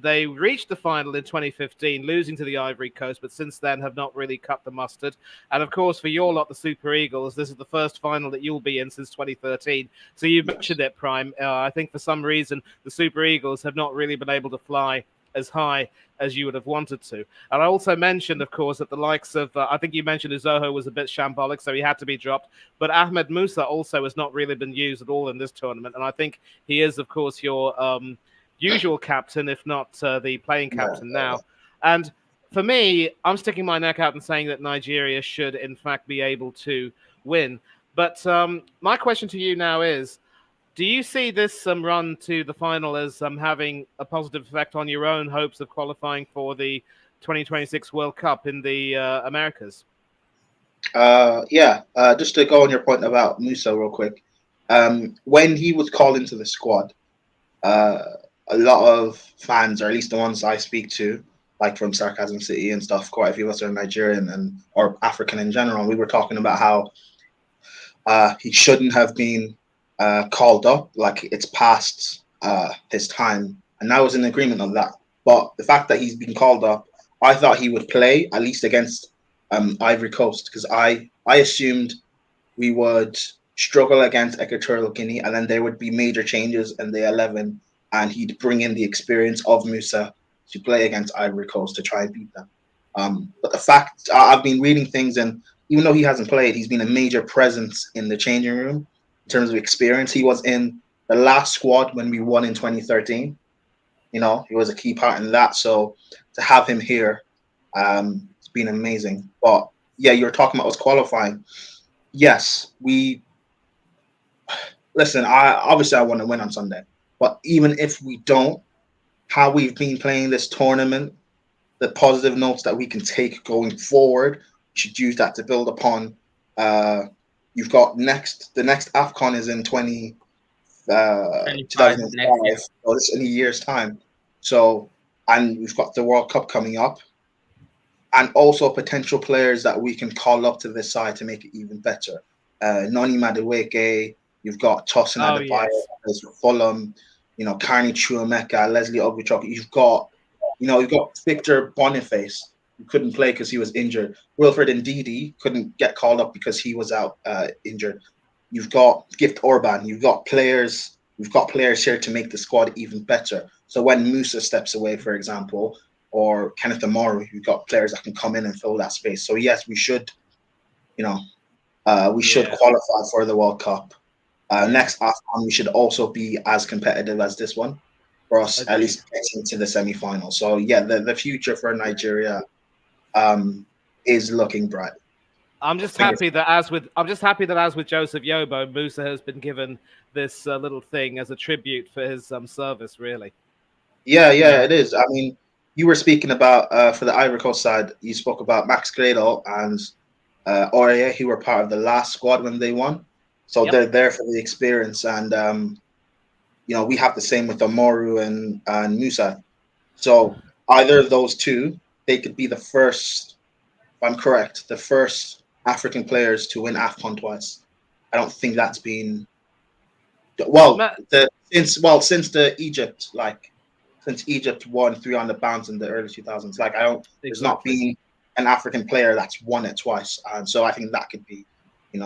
they reached the final in 2015, losing to the Ivory Coast, but since then have not really cut the mustard. And of course, for your lot, the Super Eagles, this is the first final that you'll be in since 2013. So you mentioned it, Prime. I think for some reason, the Super Eagles have not really been able to fly as high as you would have wanted to. And I also mentioned, of course, that the likes of, I think you mentioned Uzoho was a bit shambolic, so he had to be dropped. But Ahmed Musa also has not really been used at all in this tournament. And I think he is, of course, your usual captain, if not the playing captain now. And for me, I'm sticking my neck out and saying that Nigeria should, in fact, be able to win. But my question to you now is, do you see this run to the final as having a positive effect on your own hopes of qualifying for the 2026 World Cup in the Americas? Just to go on your point about Musa real quick. When he was called into the squad, a lot of fans, or at least the ones I speak to, like from Sarcasm City and stuff, quite a few of us are Nigerian or African in general. We were talking about how he shouldn't have been called up, like it's past his time, and I was in agreement on that. But the fact that he's been called up, I thought he would play at least against Ivory Coast, because I assumed we would struggle against Equatorial Guinea, and then there would be major changes in the 11, and he'd bring in the experience of Musa to play against Ivory Coast to try and beat them. But the fact, I've been reading things, and even though he hasn't played, he's been a major presence in the changing room in terms of experience. He was in the last squad when we won in 2013. He was a key part in that. So to have him here, it's been amazing. But yeah, you're talking about us qualifying. Yes, listen, I want to win on Sunday. But even if we don't, how we've been playing this tournament, the positive notes that we can take going forward, we should use that to build upon. You've got the next Afcon is in 2025, so it's in a year's time. So, and we've got the World Cup coming up, and also potential players that we can call up to this side to make it even better. Noni Madueke, you've got Tosin Adebayo for Fulham, Carney Chuameka, Leslie Oguchuk. You've got Victor Boniface, who couldn't play because he was injured. Wilfred Ndidi couldn't get called up because he was out injured. You've got Gift Orban. You've got players. We've got players here to make the squad even better. So when Musa steps away, for example, or Kenneth Amaru, you've got players that can come in and fill that space. So yes, we should, should qualify for the World Cup. Next Afcon, we should also be as competitive as this one for us, at least getting to the semi-final. So yeah, the future for Nigeria is looking bright. I'm just happy that as with Joseph Yobo, Musa has been given this little thing as a tribute for his service. Really. Yeah, it is. I mean, you were speaking about for the Ivory Coast side. You spoke about Max Gradle and Aurier, who were part of the last squad when they won. So they're there for the experience, and we have the same with Amaru and Musa. So either of those two, they could be the first. If I'm correct, the first African players to win Afcon twice. I don't think that's been since Egypt won 300 pounds in the early 2000s. There's not been an African player that's won it twice, and so I think that could be, it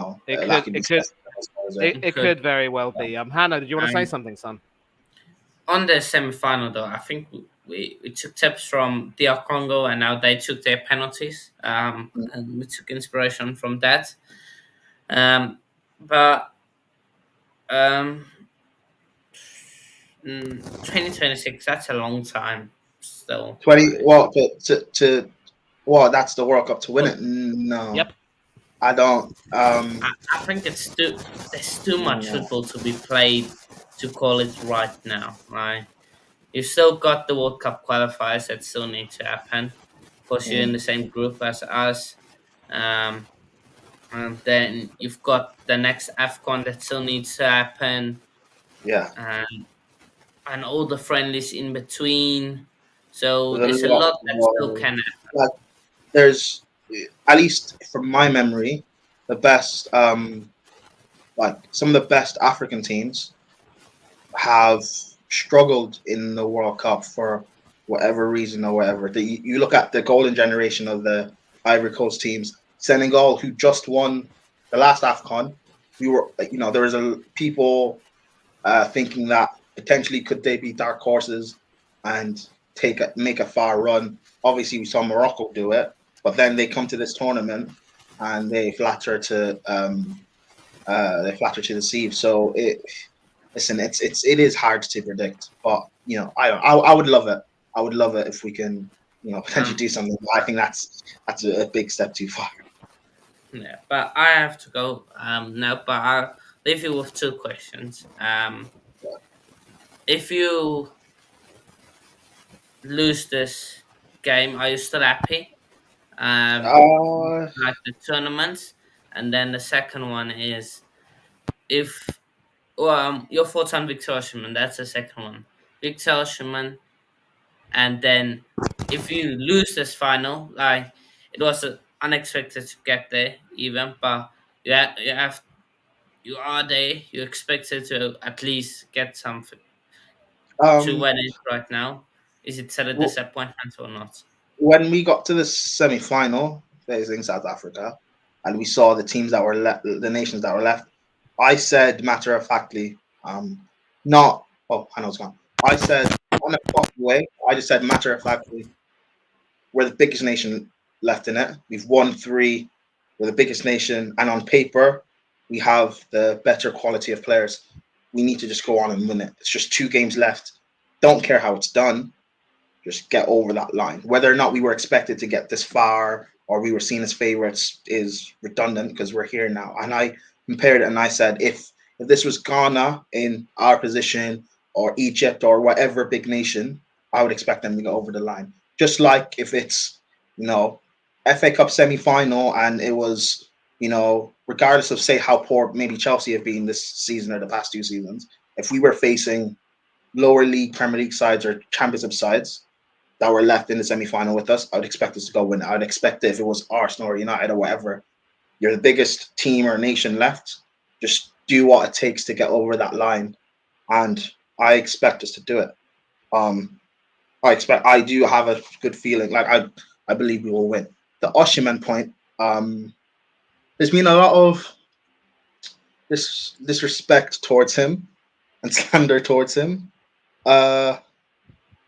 could very well be. Hanno, did you want to say something, son? On the semi-final, though, I think we took tips from DR Congo, and now they took their penalties. And we took inspiration from that. But 2026, that's a long time still. 20 that's the World Cup to win it? No. Yep. I don't. I think there's too much football to be played to call it right now. Right? You've still got the World Cup qualifiers that still need to happen. Of course, you're in the same group as us. And then you've got the next Afcon that still needs to happen. Yeah. And all the friendlies in between. So there's a lot that still can happen. There's, at least from my memory, the best, some of the best African teams have struggled in the World Cup for whatever reason or whatever. You look at the golden generation of the Ivory Coast teams, Senegal, who just won the last Afcon. There was people thinking that potentially could they be dark horses, and make a far run. Obviously, we saw Morocco do it, but then they come to this tournament and they flatter to deceive. So it is hard to predict, but I would love it. I would love it if we can potentially do something. I think that's a big step too far. Yeah, but I have to go now. But I'll leave you with two questions. If you lose this game, are you still happy? Like the tournaments, and then the second one is if your thoughts on Victor Osimhen. That's the second one. Victor Osimhen, and then if you lose this final, like it was unexpected to get there, even, but you are there. You expected to at least get something to win it right now. Is it still a disappointment or not? When we got to the semi-final, facing South Africa, and we saw the teams that were left, the nations that were left, I said matter of factly, not. Oh, Hanno's gone. I said on a positive way. I just said matter of factly, we're the biggest nation left in it. We've won 3. We're the biggest nation, and on paper, we have the better quality of players. We need to just go on and win it. It's just 2 games left. Don't care how it's done. Just get over that line. Whether or not we were expected to get this far or we were seen as favorites is redundant because we're here now. And I compared it and I said, if this was Ghana in our position or Egypt or whatever big nation, I would expect them to go over the line. Just like if it's, FA Cup semi-final and it was, regardless of, say, how poor maybe Chelsea have been this season or the past 2 seasons, if we were facing lower league, Premier League sides or Championship sides that were left in the semi-final with us, I would expect us to go win. I would expect it if it was Arsenal or United or whatever. You're the biggest team or nation left. Just do what it takes to get over that line. And I expect us to do it. I do have a good feeling. Like I believe we will win. The Osimhen point, there's been a lot of disrespect towards him and slander towards him.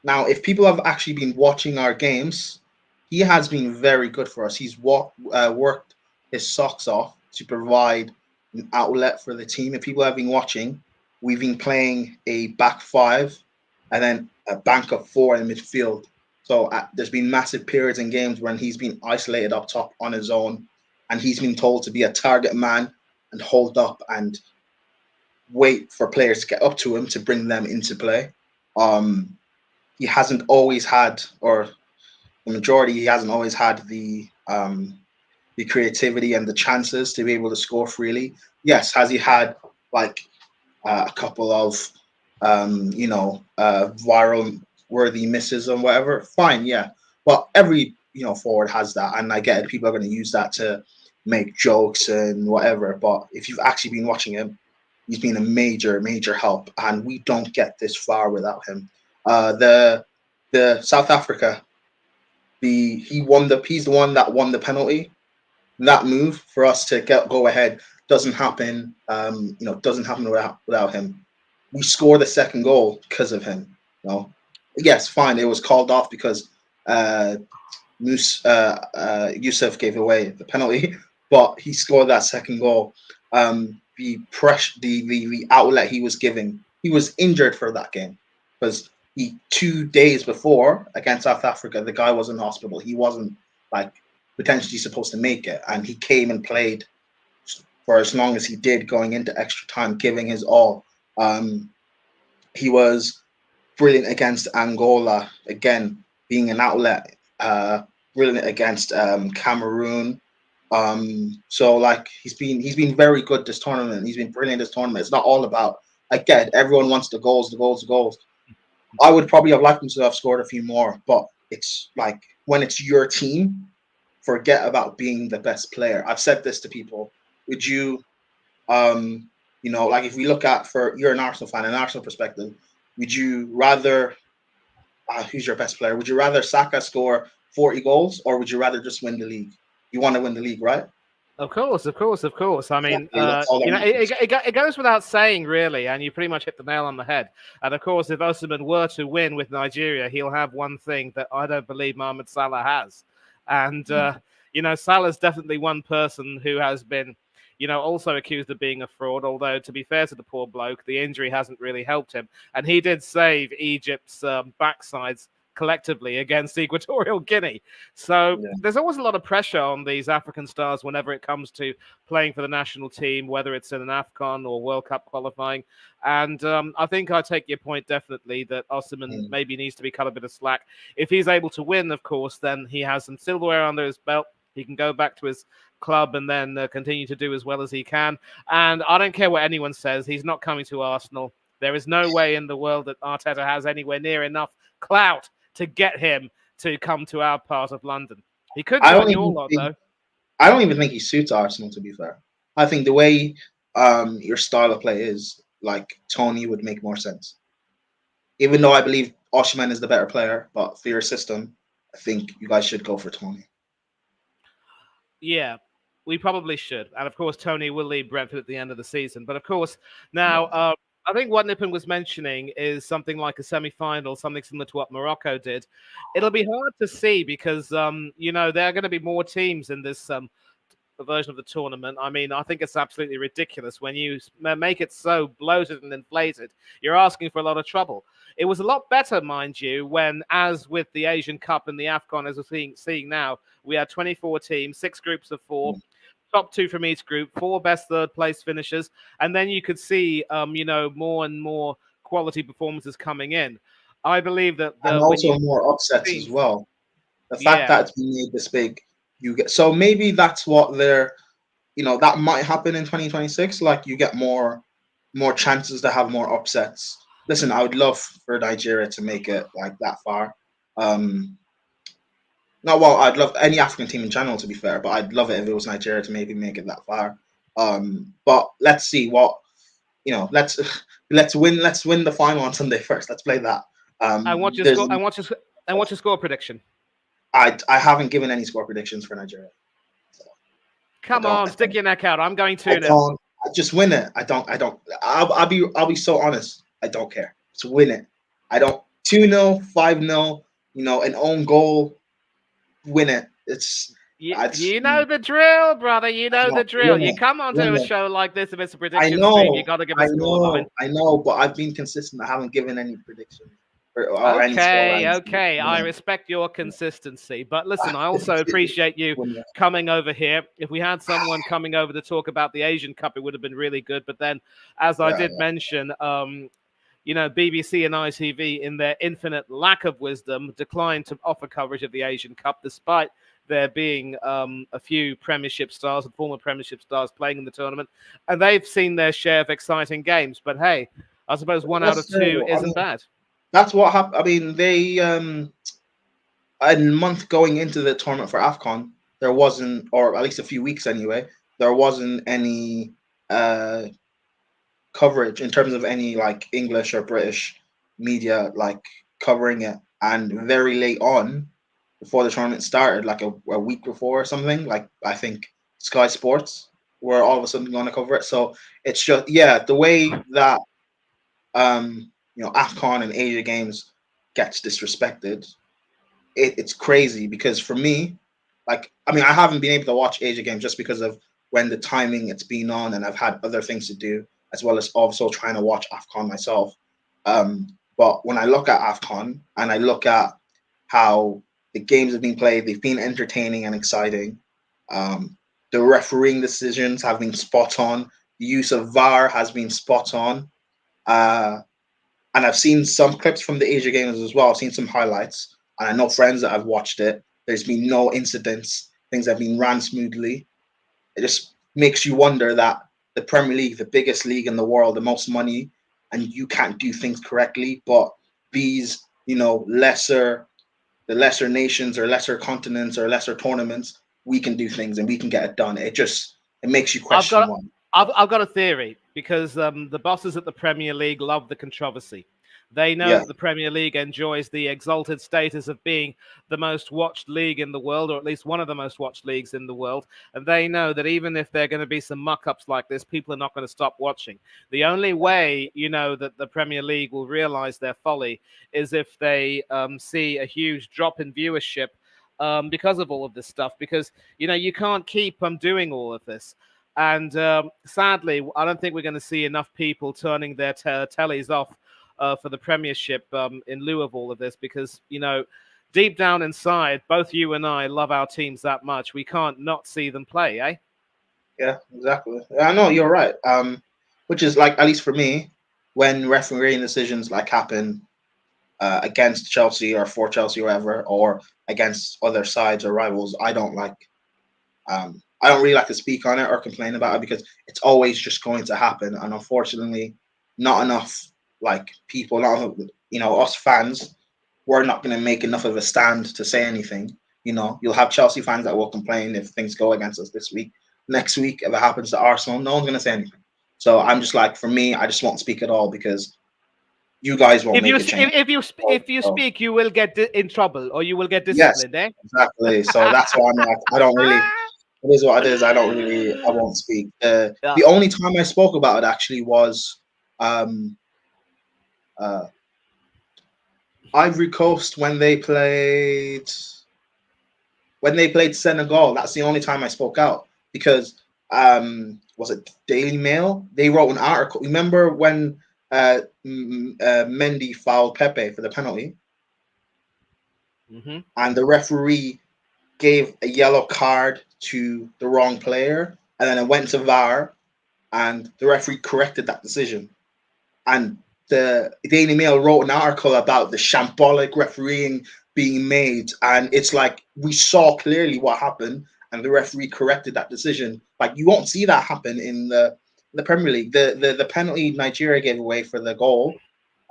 Now, if people have actually been watching our games, he has been very good for us. He's worked his socks off to provide an outlet for the team. If people have been watching, we've been playing a back 5 and then a bank of 4 in midfield. So there's been massive periods in games when he's been isolated up top on his own, and he's been told to be a target man and hold up and wait for players to get up to him to bring them into play. He hasn't always had, or the majority, he hasn't always had the creativity and the chances to be able to score freely. Yes, has he had like a couple of viral worthy misses and whatever? Fine, yeah. But every forward has that, and I get it. People are going to use that to make jokes and whatever. But if you've actually been watching him, he's been a major, major help, and we don't get this far without him. The South Africa, he's the one that won the penalty. That move for us to go ahead doesn't happen. Doesn't happen without him. We score the second goal because of him. Yes, fine. It was called off because Yusuf gave away the penalty, but he scored that second goal. The pressure, the outlet he was giving. He was injured for that game because 2 days before against South Africa, the guy was in hospital. He wasn't potentially supposed to make it, and he came and played for as long as he did, going into extra time, giving his all. He was brilliant against Angola, again being an outlet. Brilliant against Cameroon. So he's been very good this tournament. He's been brilliant this tournament. It's not all about, again, everyone wants the goals. I would probably have liked him to have scored a few more, but it's like when it's your team, forget about being the best player. I've said this to people. Would you, if we look at, you're an Arsenal fan, an Arsenal perspective, would you rather, who's your best player? Would you rather Saka score 40 goals or would you rather just win the league? You want to win the league, right? Of course, of course, of course. I mean, Exactly, that's all that matters. it goes without saying, really, and you pretty much hit the nail on the head. And of course, if Osimhen were to win with Nigeria, he'll have one thing that I don't believe Mohamed Salah has. And, Salah's definitely one person who has been, also accused of being a fraud, although, to be fair to the poor bloke, the injury hasn't really helped him. And he did save Egypt's backsides collectively against Equatorial Guinea. So there's always a lot of pressure on these African stars whenever it comes to playing for the national team, whether it's in an Afcon or World Cup qualifying. And I think I take your point definitely that Osimhen maybe needs to be cut a bit of slack. If he's able to win, of course, then he has some silverware under his belt. He can go back to his club and then continue to do as well as he can. And I don't care what anyone says. He's not coming to Arsenal. There is no way in the world that Arteta has anywhere near enough clout to get him to come to our part of London. He could join your lot, though. I don't even think he suits Arsenal, to be fair. I think the way your style of play is, like, Tony would make more sense. Even though I believe Osimhen is the better player, but for your system, I think you guys should go for Tony. Yeah, we probably should. And, of course, Tony will leave Brentford at the end of the season. But, of course, now... I think what Nippon was mentioning is something like a semi-final, something similar to what Morocco did. It'll be hard to see because, there are going to be more teams in this version of the tournament. I mean, I think it's absolutely ridiculous when you make it so bloated and inflated. You're asking for a lot of trouble. It was a lot better, mind you, when, as with the Asian Cup and the Afcon, as we're seeing now, we had 24 teams, 6 groups of 4. Top 2 from each group, 4 best third place finishers, and then you could see, more and more quality performances coming in. I believe that, and also more upsets as well. The fact that it's been made this big, so maybe that's what they're, that might happen in 2026. Like you get more chances to have more upsets. Listen, I would love for Nigeria to make it like that far. I'd love any African team in general, to be fair, but I'd love it if it was Nigeria to maybe make it that far. But let's see what, let's win the final on Sunday first. Let's play that. And what's your score prediction? I haven't given any score predictions for Nigeria. So Come on, stick your neck out. I'm going 2-0. Just win it. I'll be so honest. I don't care. Just win it. 2-0, 5-0, an own goal. Win it. You know the drill, brother. You know the drill. You come onto a show like this if it's a prediction stream, you got to give a scoreline. I know, but I've been consistent. I haven't given any predictions. Okay. I respect your consistency. But listen, I also appreciate you coming over here. If we had someone coming over to talk about the Asian Cup, it would have been really good. But then, as I did mention, BBC and ITV, in their infinite lack of wisdom, declined to offer coverage of the Asian Cup, despite there being a few Premiership stars and former Premiership stars playing in the tournament. And they've seen their share of exciting games. But hey, I suppose 1 out of 2 isn't bad. That's what happened. I mean, they, a month going into the tournament for Afcon, there wasn't, or at least a few weeks anyway, there wasn't any coverage in terms of any like English or British media like covering it. And very late on, before the tournament started, like a week before or something, like I think Sky Sports were all of a sudden going to cover it. So it's just the way that Afcon and Asia Games gets disrespected. It's crazy because for me, I haven't been able to watch Asia Games just because of when the timing it's been on, and I've had other things to do, as well as also trying to watch Afcon myself. But when I look at Afcon and I look at how the games have been played, they've been entertaining and exciting. The refereeing decisions have been spot on. The use of VAR has been spot on. And I've seen some clips from the Asia Games as well. I've seen some highlights, and I know friends that have watched it. There's been no incidents. Things have been ran smoothly. It just makes you wonder that the Premier League, the biggest league in the world, the most money, and you can't do things correctly. But these, lesser nations or lesser continents or lesser tournaments, we can do things and we can get it done. It makes you question one. I've got a theory because the bosses at the Premier League love the controversy. They know Yeah. that the Premier League enjoys the exalted status of being the most watched league in the world, or at least one of the most watched leagues in the world. And they know that even if there are going to be some muck-ups like this, people are not going to stop watching. The only way, that the Premier League will realize their folly is if they see a huge drop in viewership because of all of this stuff. Because, you can't keep doing all of this. And sadly, I don't think we're going to see enough people turning their tellies off for the Premiership in lieu of all of this, because deep down inside, both you and I love our teams that much. We can't not see them play, eh? Yeah, exactly. I know you're right. Which is like, at least for me, when refereeing decisions like happen against Chelsea or for Chelsea or whatever, or against other sides or rivals, I don't really like to speak on it or complain about it, because it's always just going to happen. And unfortunately, not enough people, not us fans, we're not going to make enough of a stand to say anything. You'll have Chelsea fans that will complain if things go against us this week. Next week, if it happens to Arsenal, no one's going to say anything. So I'm just like, for me, I just won't speak at all, because you guys won't make a change. If you speak, you will get in trouble, or you will get Yes, disciplined, eh? exactly. So that's why I'm like, I don't really. It is what it is. I won't speak. Yeah. The only time I spoke about it actually was Ivory Coast when they played Senegal. That's the only time I spoke out, because was it Daily Mail? They wrote an article. Remember when Mendy fouled Pepe for the penalty, and the referee gave a yellow card to the wrong player, and then it went to VAR, and the referee corrected that decision. And the Daily Mail wrote an article about the shambolic refereeing being made, and it's like, we saw clearly what happened, and the referee corrected that decision. Like, you won't see that happen in the Premier League. The penalty Nigeria gave away for the goal,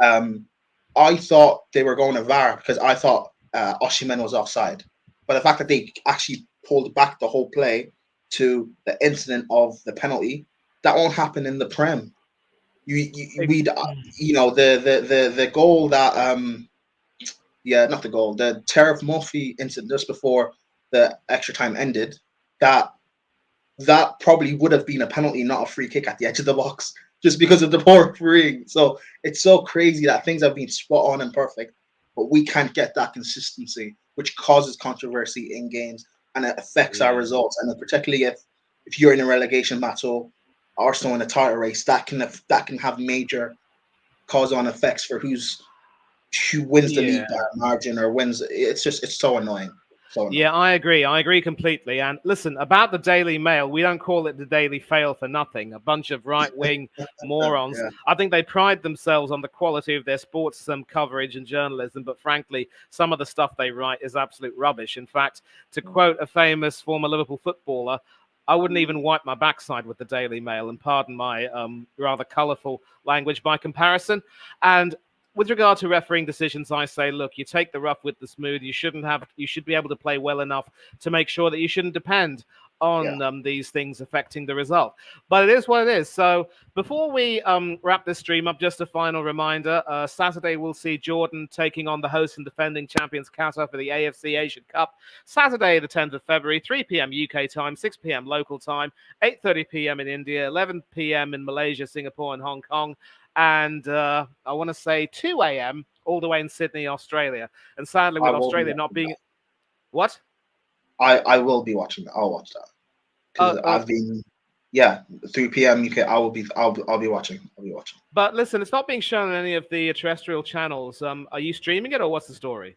I thought they were going to VAR, because I thought Osimhen was offside. But the fact that they actually pulled back the whole play to the incident of the penalty, that won't happen in the Prem. The goal that not the goal, the Tariff Murphy incident just before the extra time ended, that probably would have been a penalty, not a free kick at the edge of the box, just because of the poor refereeing. So it's so crazy that things have been spot on and perfect, but we can't get that consistency, which causes controversy in games, and it affects our results. And particularly if you're in a relegation battle, Arsenal in a title race, that can have major cause-on effects for who wins the league by a margin or wins. It's so annoying. Yeah, I agree completely. And listen, about the Daily Mail, we don't call it the Daily Fail for nothing. A bunch of right-wing morons. Yeah. I think they pride themselves on the quality of their sports coverage and journalism, but frankly, some of the stuff they write is absolute rubbish. In fact, to quote a famous former Liverpool footballer, I wouldn't even wipe my backside with the Daily Mail, and pardon my rather colourful language by comparison. And with regard to refereeing decisions, I say, look, you take the rough with the smooth. You should be able to play well enough to make sure that you shouldn't depend on these things affecting the result. But it is what it is. So before we wrap this stream up, just a final reminder. Saturday, we'll see Jordan taking on the host and defending champions Qatar for the AFC Asian Cup. Saturday, the 10th of February, 3 p.m. UK time, 6 p.m. local time, 8:30 p.m. in India, 11 p.m. in Malaysia, Singapore, and Hong Kong. And I want to say 2 a.m. all the way in Sydney, Australia. And sadly, with Australia not being... What? I will be watching that. I'll watch that. Because I've been... Yeah, 3 p.m. UK, I'll be watching. I'll be watching. But listen, it's not being shown on any of the terrestrial channels. Are you streaming it, or what's the story?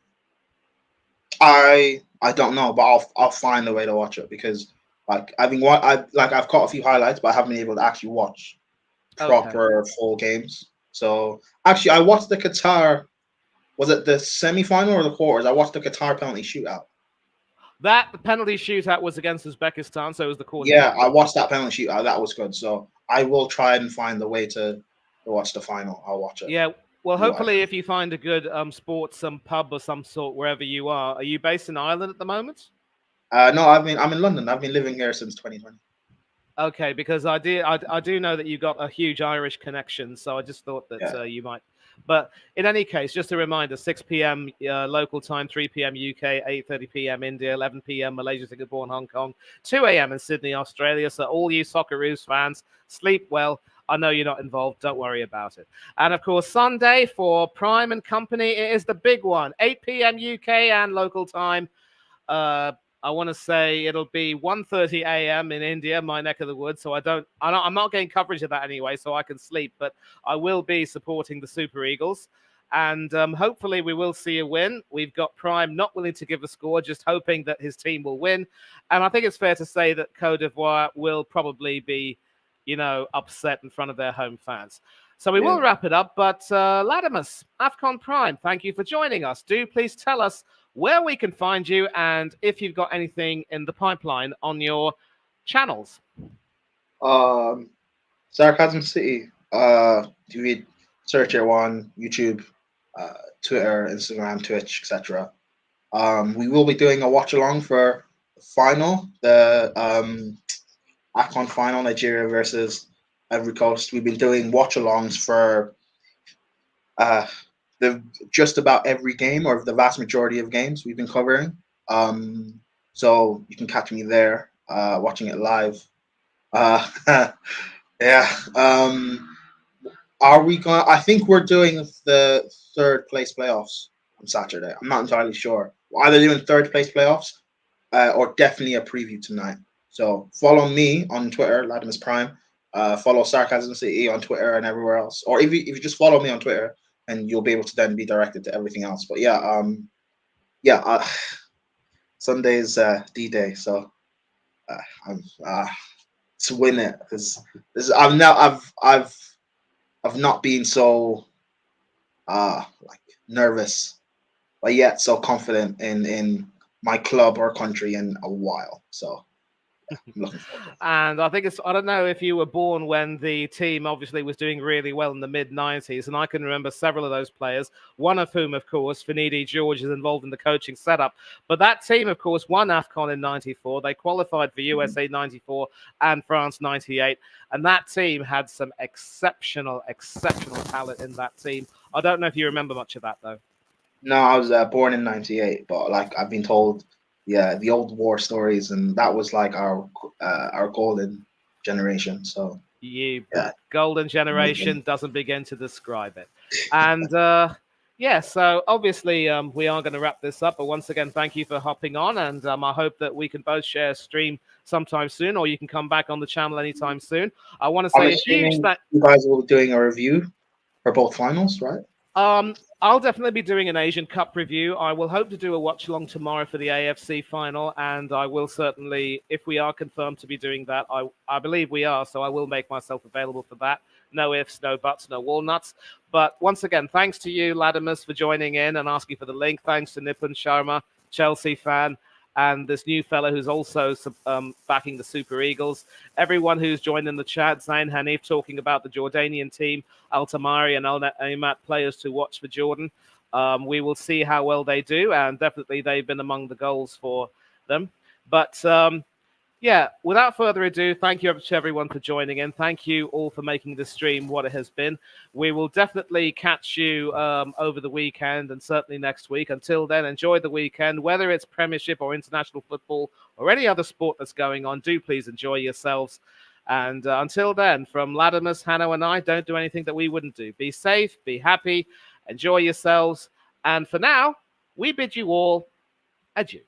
I don't know, but I'll find a way to watch it, because I've caught a few highlights, but I haven't been able to actually watch proper full games. So actually, I watched the Qatar. Was it the semi-final or the quarters? I watched the Qatar penalty shootout. That penalty shootout was against Uzbekistan, so it was the quarter. Yeah, I watched that penalty shootout. That was good. So I will try and find a way to watch the final. I'll watch it. Yeah. Well, hopefully, if you find a good sports pub or some sort wherever you are you based in Ireland at the moment? No, I'm in London. I've been living here since 2020. Okay, because I do know that you got a huge Irish connection, so I just thought that you might. But in any case, just a reminder: 6 p.m. Local time, 3 p.m. UK, 8:30 p.m. India, 11 p.m. Malaysia, Singapore, and Hong Kong, 2 a.m. in Sydney, Australia. So all you Socceroos fans, sleep well. I know you're not involved. Don't worry about it. And of course, Sunday for Prime and Company, it is the big one, 8 p.m. UK and local time. I want to say it'll be 1:30 a.m. in India, my neck of the woods. So I'm not getting coverage of that anyway, so I can sleep. But I will be supporting the Super Eagles, and hopefully we will see a win. We've got Prime not willing to give a score, just hoping that his team will win. And I think it's fair to say that Cote d'Ivoire will probably be, upset in front of their home fans. So we will wrap it up. But Latimus, Afcon Prime, thank you for joining us. Do please tell us where we can find you and if you've got anything in the pipeline on your channels. Sarcasm City. You search it on YouTube, Twitter, Instagram, Twitch, etc. We will be doing a watch along for the final, the Afcon final, Nigeria versus Ivory Coast. We've been doing watch alongs for just about every game, or the vast majority of games we've been covering. So you can catch me there, watching it live. Are we going? I think we're doing the third place playoffs on Saturday. I'm not entirely sure. We're either doing third place playoffs or definitely a preview tonight. So follow me on Twitter, Latimus Prime. Follow Sarcasm City on Twitter and everywhere else. Or if you just follow me on Twitter, and you'll be able to then be directed to everything else. But Sunday's D-Day, so I'm to win it, because I've not been so nervous, but yet so confident in my club or country in a while. So I'm looking forward to it. And I think I don't know if you were born when the team obviously was doing really well in the mid-90s, and I can remember several of those players, one of whom, of course, Finidi George, is involved in the coaching setup. But that team, of course, won AFCON in 94. They qualified for USA 94 and France 98. And that team had some exceptional talent in that team. I don't know if you remember much of that, though. No, I was born in 98, but I've been told, the old war stories, and that was our golden generation. So golden generation doesn't begin to describe it. And so obviously we are going to wrap this up. But once again, thank you for hopping on, and I hope that we can both share a stream sometime soon, or you can come back on the channel anytime soon. I want to say a huge thank you. Guys will be doing a review for both finals, right? I'll definitely be doing an Asian Cup review. I will hope to do a watch along tomorrow for the AFC final, and I will certainly, if we are confirmed to be doing that, I believe we are, so I will make myself available for that. No ifs, no buts, no walnuts. But once again, thanks to you, Latimus, for joining in and asking for the link. Thanks to Nipun Sharma, Chelsea fan, and this new fellow who's also backing the Super Eagles. Everyone who's joined in the chat, Zain Hanif talking about the Jordanian team, Al-Tamari and Al-Naimat players to watch for Jordan. We will see how well they do, and definitely they've been among the goals for them. But without further ado, thank you to everyone for joining in. Thank you all for making this stream what it has been. We will definitely catch you over the weekend and certainly next week. Until then, enjoy the weekend, whether it's Premiership or international football or any other sport that's going on. Do please enjoy yourselves. And until then, from Latimus, Hanno, and I, don't do anything that we wouldn't do. Be safe, be happy, enjoy yourselves. And for now, we bid you all adieu.